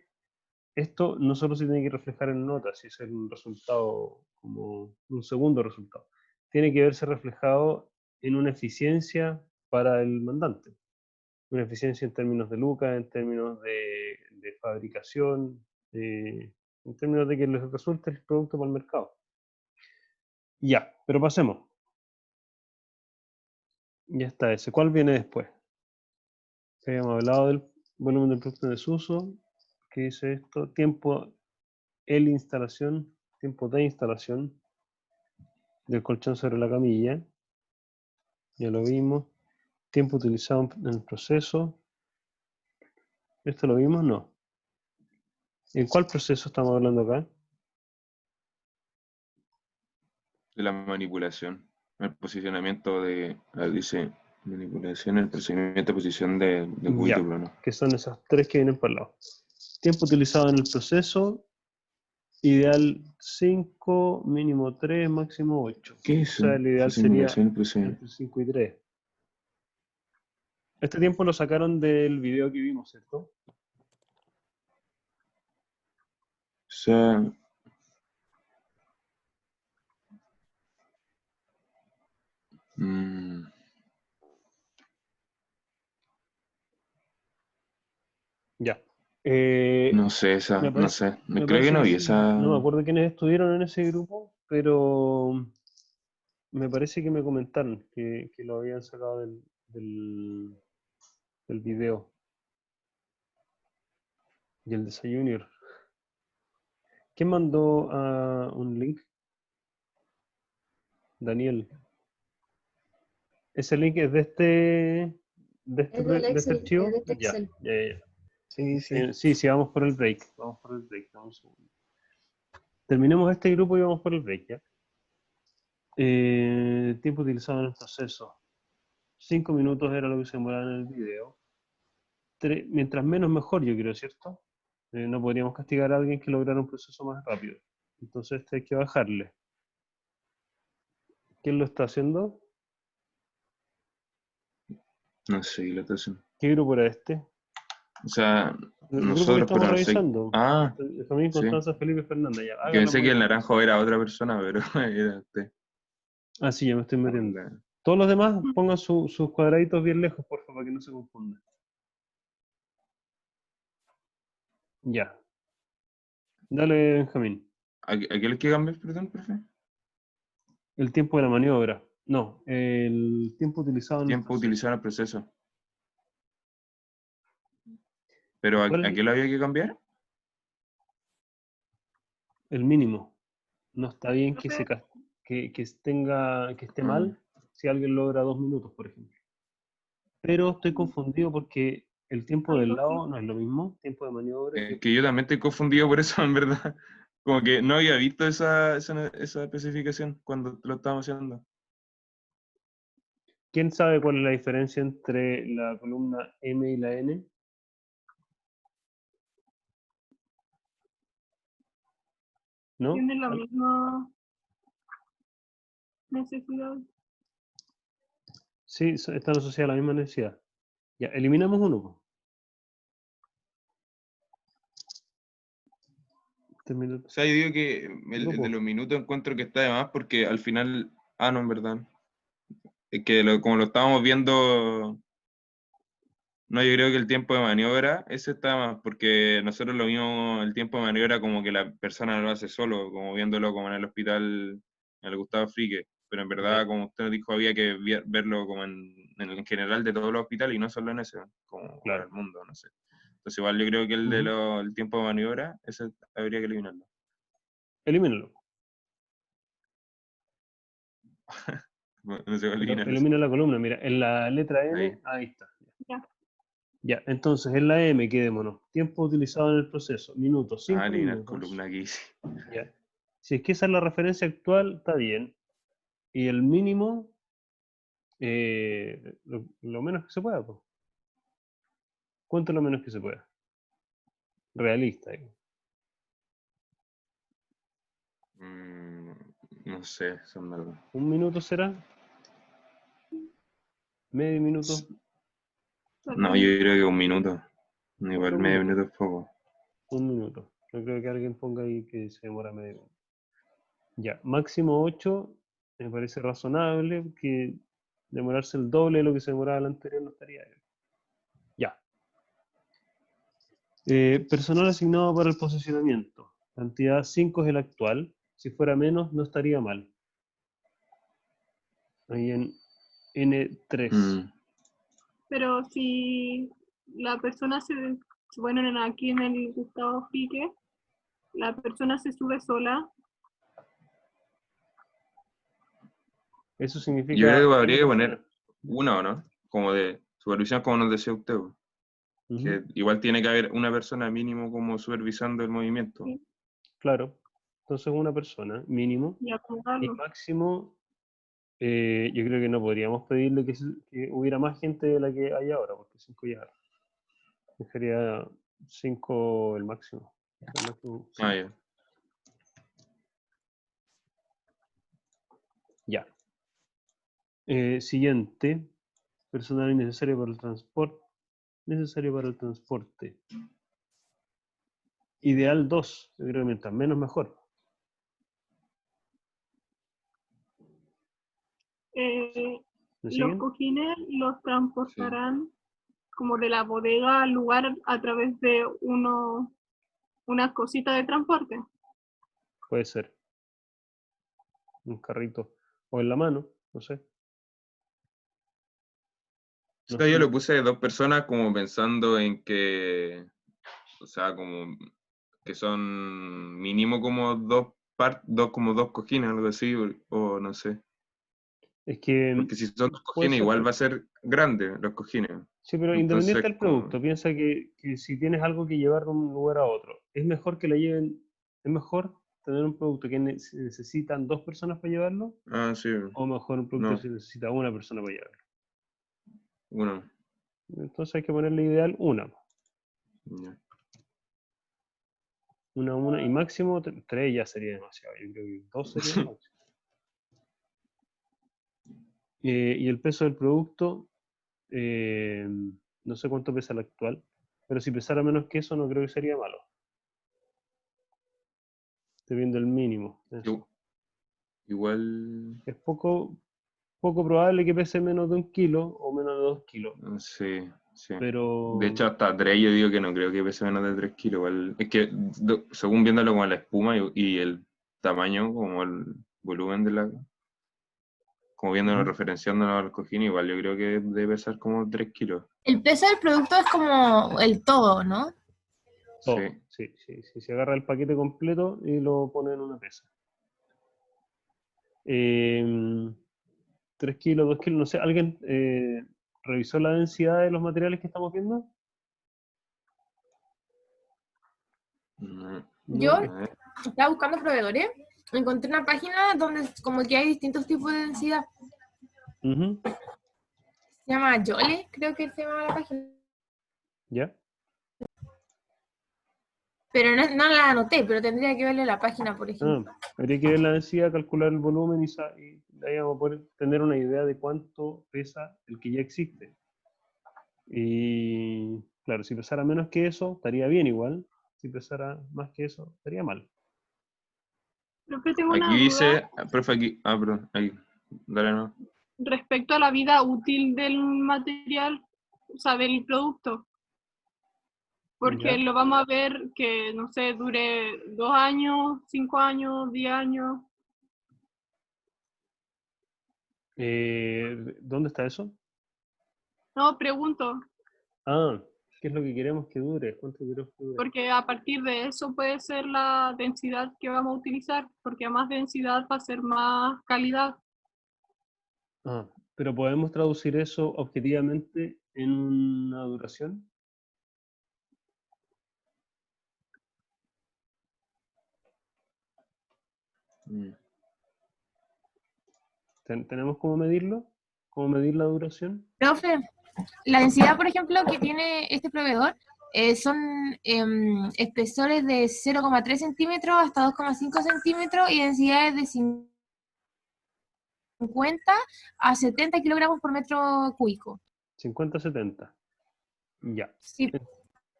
esto no solo se tiene que reflejar en notas, si es un resultado como un segundo resultado, tiene que verse reflejado en una eficiencia para el mandante. Una eficiencia en términos de lucas, en términos de fabricación, en términos de que les resulte el producto para el mercado. Ya, pero pasemos. Ya está ese. ¿Cuál viene después? Habíamos hablado del volumen del producto en desuso. ¿Qué dice esto? Tiempo tiempo de instalación del colchón sobre la camilla. Ya lo vimos. Tiempo utilizado en el proceso. ¿Esto lo vimos? No. ¿En cuál proceso estamos hablando acá? De la manipulación, el posicionamiento de, dice, manipulación, el procedimiento de posición de Ya, cubítulo, ¿no? que son esas tres que vienen para el lado. Tiempo utilizado en el proceso. Ideal 5, mínimo 3, máximo 8. ¿Qué O es sea, eso? el ideal sería Simulación, procedimiento. entre 5 y 3. Este tiempo lo sacaron del video que vimos, ¿cierto? O sea, Ya. no sé esa, Me no parece, sé. me Creo que parece no que vi sí. No me esa. acuerdo quiénes estuvieron en ese grupo, pero me parece que me comentaron que lo habían sacado del video. Y el de esa Junior. ¿Quién mandó un link? Daniel. ¿Ese link es de Es del de este Excel, archivo? es de este Ya, Excel. ya. Sí, sí. Sí, vamos por el break. Vamos por el break. Dame un segundo. Terminemos este grupo y vamos por el break, ¿ya? Tiempo utilizado en el proceso. 5 minutos era lo que se demoraba en el video. Mientras menos mejor, yo creo, ¿cierto? No podríamos castigar a alguien que lograra un proceso más rápido. Entonces hay que bajarle. ¿Quién lo está haciendo? No sé, la estación. ¿Qué grupo era este? O sea, El grupo que nosotros, estamos pero no sé. revisando. Ah, Jamín, sí. Constanza, Felipe, Fernanda. Ya, Que hagan los pensé que el movimientos. naranjo era otra persona, pero era usted. Ah, sí, ya me estoy metiendo. Hola. Todos los demás pongan sus cuadraditos bien lejos, por favor, para que no se confundan. Ya. Dale, Benjamín. ¿A qué le que cambiar, perdón, profe? El tiempo de la maniobra. No, el tiempo utilizado en el Tiempo proceso. utilizado en el proceso. ¿Pero a ¿Cuál es qué lo había que cambiar? el mínimo? No está bien que, Profe, que esté Mm. mal si alguien logra 2 minutos, por ejemplo. Pero estoy confundido porque el tiempo del algo así. lado no es lo mismo, tiempo de maniobra. Que yo también estoy confundido por eso, en verdad. Como que no había visto esa especificación cuando lo estábamos haciendo. ¿Quién sabe cuál es la diferencia entre la columna M y la N? ¿No? Tiene la misma necesidad. Sí, están asociadas a la misma necesidad. Ya, eliminamos uno, po. O sea, yo digo que el de Grupo. los minutos encuentro que está de más porque al final. Ah, no, en verdad. Es que como lo estábamos viendo. No, yo creo que el tiempo de maniobra, ese está más, porque nosotros lo vimos el tiempo de maniobra como que la persona lo hace solo, como viéndolo como en el hospital, en el Gustavo Frique, pero en verdad, Ya. como usted nos dijo, había que verlo como en general de todos los hospitales y no solo en ese, como en Claro. el mundo, no sé. Entonces igual yo creo que el de Ujú. el tiempo de maniobra, ese habría que eliminarlo. Elimínalo. No se va a eliminar eso. Elimina la columna. Mira, en la letra N, Ahí. ahí está. Ya. Ya, entonces en la M, quedémonos. Tiempo utilizado en el proceso. Minutos, 5 Eliminar minutos. columna aquí, sí. Ya. Si es que esa es la referencia actual, está bien. Y el mínimo, lo menos que se pueda, pues. ¿Cuánto es lo menos que se pueda? Realista. No sé, son verdad. ¿Un minuto será? ¿Medio minuto? No, yo creo que un minuto. Igual Un medio minuto. minuto es poco. Un minuto. No creo que alguien ponga ahí que se demora medio minuto. Ya, máximo 8, me parece razonable, que demorarse el doble de lo que se demoraba el anterior no estaría bien. Ya. Personal asignado para el posicionamiento. Cantidad 5 es el actual. Si fuera menos, no estaría mal. Ahí en N3. Pero si la persona bueno, aquí en el Gustavo Frique, la persona se sube sola, Eso Yo significa creo que una habría que persona. poner una, ¿o no? Como de supervisión, como nos decía usted. Po. Que Ujú, igual tiene que haber una persona mínimo como supervisando el movimiento. ¿sí? claro. Entonces una persona, mínimo. Y Y acomodarlo. máximo, yo creo que no podríamos pedirle que hubiera más gente de la que hay ahora, porque 5 ya sería 5 el máximo. El máximo, Ah, 5. ya. Ya. Siguiente. personal innecesario para el transporte. Necesario para el transporte. Ideal 2. Yo creo que mientras menos mejor. ¿Me Los siguen? cojines los transportarán como de la bodega al lugar a través de unas cositas de transporte. Puede ser. Un carrito. O en la mano, no sé. O No sea, sé. yo lo puse de 2 personas como pensando en que, o sea, como que son mínimo como como 2 cojines, algo así, o no sé. Es que Porque si son 2 puede cojines, ser. igual va a ser grande los cojines. Sí, pero Entonces, independiente del producto, piensa que si tienes algo que llevar de un lugar a otro, es mejor que la lleven, es mejor tener un producto que necesitan 2 personas para llevarlo, Ah, sí, o mejor un producto no, que se necesita una persona para llevarlo. uno. Entonces hay que ponerle ideal una, Ya. una, y máximo 3 ya sería demasiado. Yo creo que 2 sería el máximo. Y el peso del producto, no sé cuánto pesa el actual, pero si pesara menos que eso no creo que sería malo. Estoy viendo el mínimo. Eso. Igual, Es poco probable que pese menos de 1 kilo o menos de 2 kilos, sí, sí. pero De hecho, hasta 3 yo digo que no creo que pese menos de 3 kilos. Igual. Es que, según viéndolo con la espuma y el tamaño, como el volumen de la... Como viéndolo, Ujú. referenciándolo al cojín, igual yo creo que debe pesar como 3 kilos. El peso del producto es como el todo, ¿no? todo, Sí. sí, se agarra el paquete completo y lo pone en una pesa. 3 kilos, 2 kilos, no sé, ¿alguien revisó la densidad de los materiales que estamos viendo? No, Yo a ¿No? ver. estaba buscando proveedores, encontré una página donde como que hay distintos tipos de densidad. Ujú. Se llama Yole, creo que se llama la página. ¿Ya? Pero no la anoté, pero tendría que verle la página, por ejemplo. Habría que ver la densidad, calcular el volumen y ahí vamos a poder tener una idea de cuánto pesa el que ya existe. Y claro, si pesara menos que eso, estaría bien igual. Si pesara más que eso, estaría mal. Profe, tengo Aquí una duda dice, profe, aquí, perdón, ahí, dale, no. respecto a la vida útil del material, o sea, del producto. Porque ¿Ya? lo vamos a ver que, no sé, dure 2 años, 5 años, 10 años. ¿Dónde está eso? No, pregunto, Ah, ¿qué es lo que queremos que dure? ¿Cuánto queremos que dure? porque a partir de eso puede ser la densidad que vamos a utilizar, porque a más densidad va a ser más calidad. Ah, pero ¿podemos traducir eso objetivamente en una duración? Mm. ¿Tenemos cómo medirlo? ¿Cómo medir la duración? Profe, la densidad, por ejemplo, que tiene este proveedor son espesores de 0,3 centímetros hasta 2,5 centímetros y densidades de 50 a 70 kilogramos por metro cúbico. 50-70. Ya. Sí,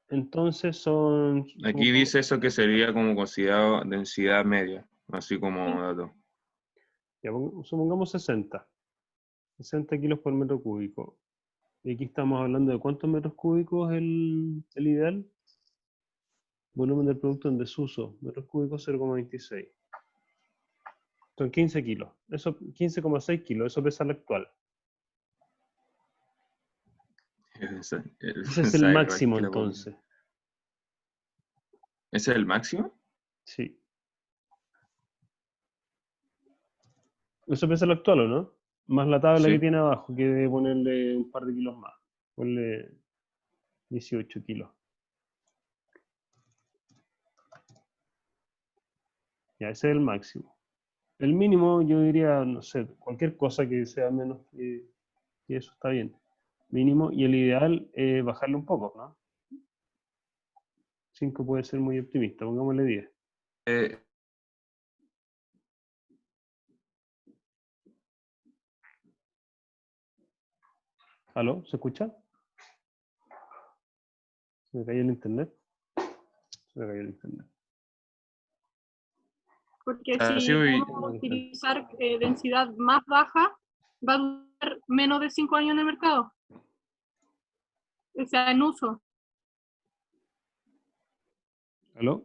Entonces son Aquí dice eso que sería como considerado densidad media, así como dato. ya, supongamos 60. 60 kilos por metro cúbico. Y aquí estamos hablando de cuántos metros cúbicos es el ideal. Volumen del producto en desuso, metros cúbicos 0,26. Son 15 kilos. Eso, 15,6 kilos, eso pesa el actual. Ese es el Sabe máximo cualquiera, po. entonces. ¿Ese es el máximo? Sí. Eso pesa el actual, ¿o no? Más la tabla que Sí. tiene abajo, que debe ponerle un par de kilos más. Ponle 18 kilos. Ya, ese es el máximo. El mínimo yo diría, no sé, cualquier cosa que sea menos que eso está bien. Mínimo. Y el ideal es bajarle un poco, ¿no? 5 puede ser muy optimista, pongámosle 10. Eh, ¿Aló? ¿Se escucha? ¿Se me cayó el internet? Se me cayó el internet. Porque Ah, sí, si vamos a utilizar densidad más baja, va a durar menos de 5 años en el mercado. O sea, en uso. ¿Aló?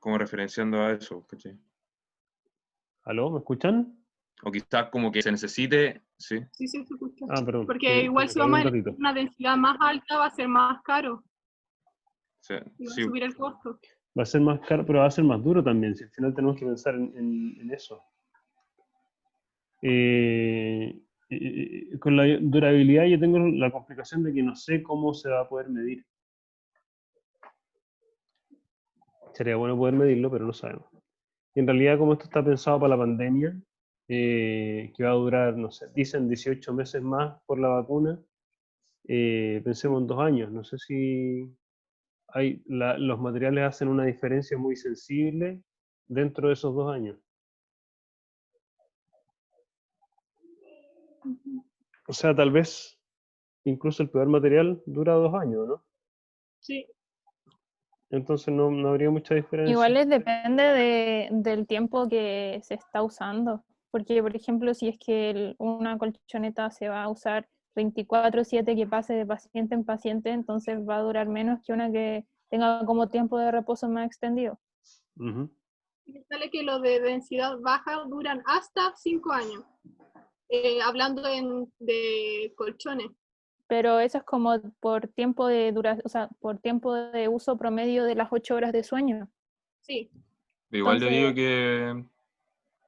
como referenciando a eso, ¿cachai? ¿Aló? ¿Me escuchan? O quizás como que se necesite, sí. Sí, se escucha. Ah, perdón. Porque igual me si cayó vamos un a ratito. elegir una densidad más alta va a ser más caro Sí, y va a sí. subir el costo. Va a ser más caro, pero va a ser más duro también. Si al final tenemos que pensar en eso. Con la durabilidad yo tengo la complicación de que no sé cómo se va a poder medir. Sería bueno poder medirlo, pero no sabemos. Y en realidad, como esto está pensado para la pandemia, que va a durar, no sé, dicen 18 meses más por la vacuna, pensemos en 2 años. No sé si los materiales hacen una diferencia muy sensible dentro de esos 2 años. O sea, tal vez incluso el peor material dura 2 años, ¿no? Sí. Entonces no habría mucha diferencia. Igual depende del tiempo que se está usando. Porque, por ejemplo, si es que una colchoneta se va a usar 24/7 que pase de paciente en paciente, entonces va a durar menos que una que tenga como tiempo de reposo más extendido. Ujú. Y sale que los de densidad baja duran hasta 5 años. Hablando de colchones. Pero eso es como por tiempo de o sea, por tiempo de uso promedio de las 8 horas de sueño. Sí. Igual yo digo Entonces, que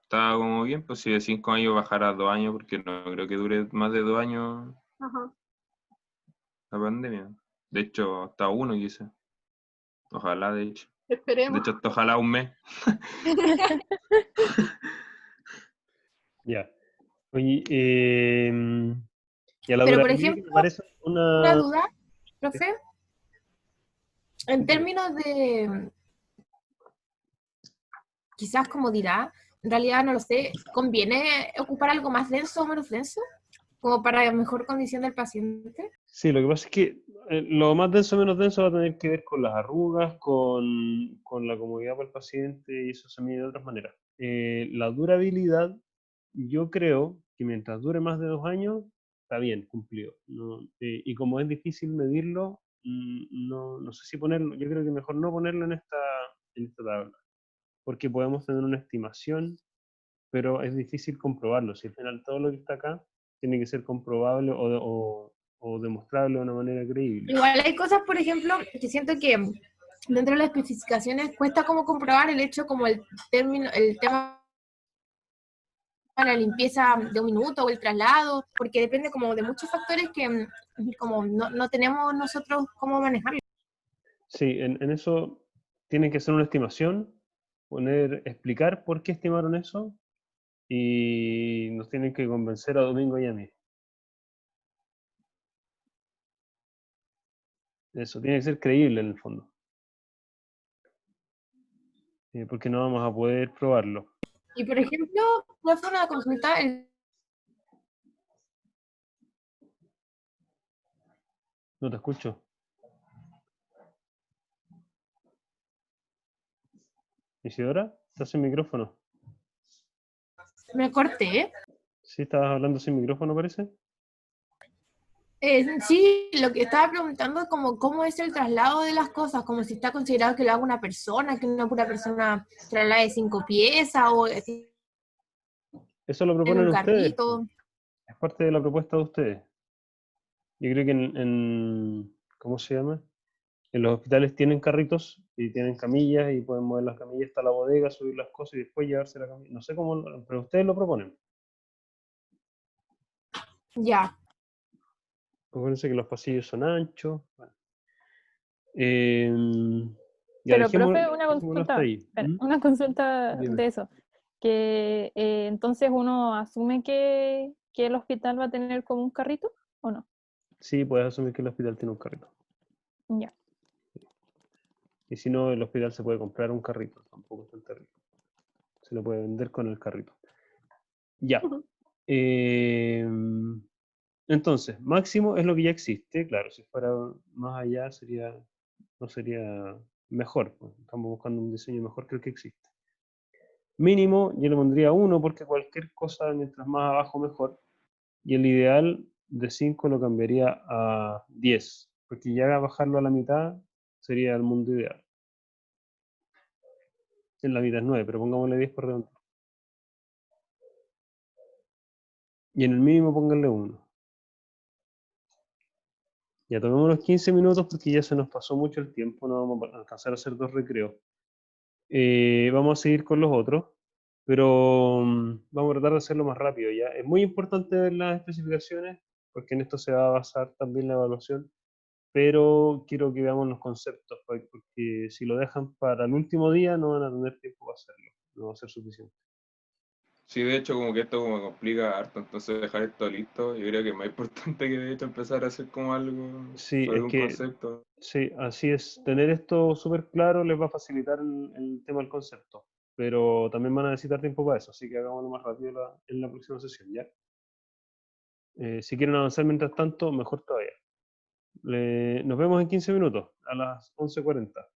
está como bien, pues si de 5 años bajar a 2 años, porque no creo que dure más de 2 años Ajá. la pandemia. De hecho, hasta 1 quizás. Ojalá, de hecho. De Esperemos. hecho, hasta ojalá 1 mes. Ya. Oye, y a la Pero, por durabilidad que ejemplo, me parece una una... duda, profe, en términos de, quizás como dirá, en realidad no lo sé, ¿conviene ocupar algo más denso o menos denso? Como para mejor condición del paciente. Sí, lo que pasa es que lo más denso o menos denso va a tener que ver con las arrugas, con la comodidad para el paciente y eso se mide de otras maneras. La durabilidad, yo creo que mientras dure más de 2 años, está bien, cumplido. ¿No? Y como es difícil medirlo, no sé si ponerlo, yo creo que mejor no ponerlo en esta tabla, porque podemos tener una estimación, pero es difícil comprobarlo. Si al final todo lo que está acá tiene que ser comprobable o demostrable de una manera creíble. Igual hay cosas, por ejemplo, que siento que dentro de las especificaciones cuesta como comprobar el hecho como el tema de la limpieza de 1 minuto o el traslado, porque depende como de muchos factores que como no tenemos nosotros cómo manejarlo. Sí, en eso tienen que hacer una estimación, explicar por qué estimaron eso y nos tienen que convencer a Domingo y a mí. Eso tiene que ser creíble en el fondo. Porque no vamos a poder probarlo. Y por ejemplo, voy a hacer una consulta. No te escucho. Isidora, ¿estás sin micrófono? Me corté. Sí, estabas hablando sin micrófono, parece. Sí, lo que estaba preguntando es como cómo es el traslado de las cosas, como si está considerado que lo haga una persona, que una pura persona traslade 5 piezas o en Eso lo proponen un ustedes. carrito. Es parte de la propuesta de ustedes. Yo creo que ¿cómo se llama? En los hospitales tienen carritos y tienen camillas y pueden mover las camillas hasta la bodega, subir las cosas y después llevarse la camilla. No sé cómo, pero ustedes lo proponen. Ya. Acuérdense que los pasillos son anchos. Bueno. Ya pero profe, dejémoslo hasta ahí. una consulta Dime. de eso. Que entonces uno asume que el hospital va a tener como un carrito, ¿o no? Sí, puedes asumir que el hospital tiene un carrito. Ya. Y si no, el hospital se puede comprar un carrito. Tampoco es tan terrible. Se lo puede vender con el carrito. Ya. Ujú. Entonces, máximo es lo que ya existe. Claro, si fuera más allá no sería mejor, pues. Estamos buscando un diseño mejor que el que existe. Mínimo, yo le pondría 1 porque cualquier cosa, mientras más abajo, mejor. Y el ideal de 5 lo cambiaría a 10, porque ya bajarlo a la mitad sería el mundo ideal. En la mitad es 9, pero pongámosle 10 por redondear. Y en el mínimo pónganle 1. Ya tomemos los 15 minutos porque ya se nos pasó mucho el tiempo, no vamos a alcanzar a hacer 2 recreos. Vamos a seguir con los otros, pero vamos a tratar de hacerlo más rápido ya. Es muy importante ver las especificaciones porque en esto se va a basar también la evaluación, pero quiero que veamos los conceptos porque si lo dejan para el último día no van a tener tiempo para hacerlo, no va a ser suficiente. Sí, de hecho, como que esto como complica harto, entonces dejar esto listo, yo creo que es más importante que de hecho empezar a hacer como algo Sí, sobre es un que concepto. sí, así es. Tener esto súper claro les va a facilitar el tema del concepto, pero también van a necesitar tiempo para eso, así que hagámoslo más rápido en la próxima sesión, ¿ya? Si quieren avanzar mientras tanto, mejor todavía. Nos vemos en 15 minutos, a las 11:40.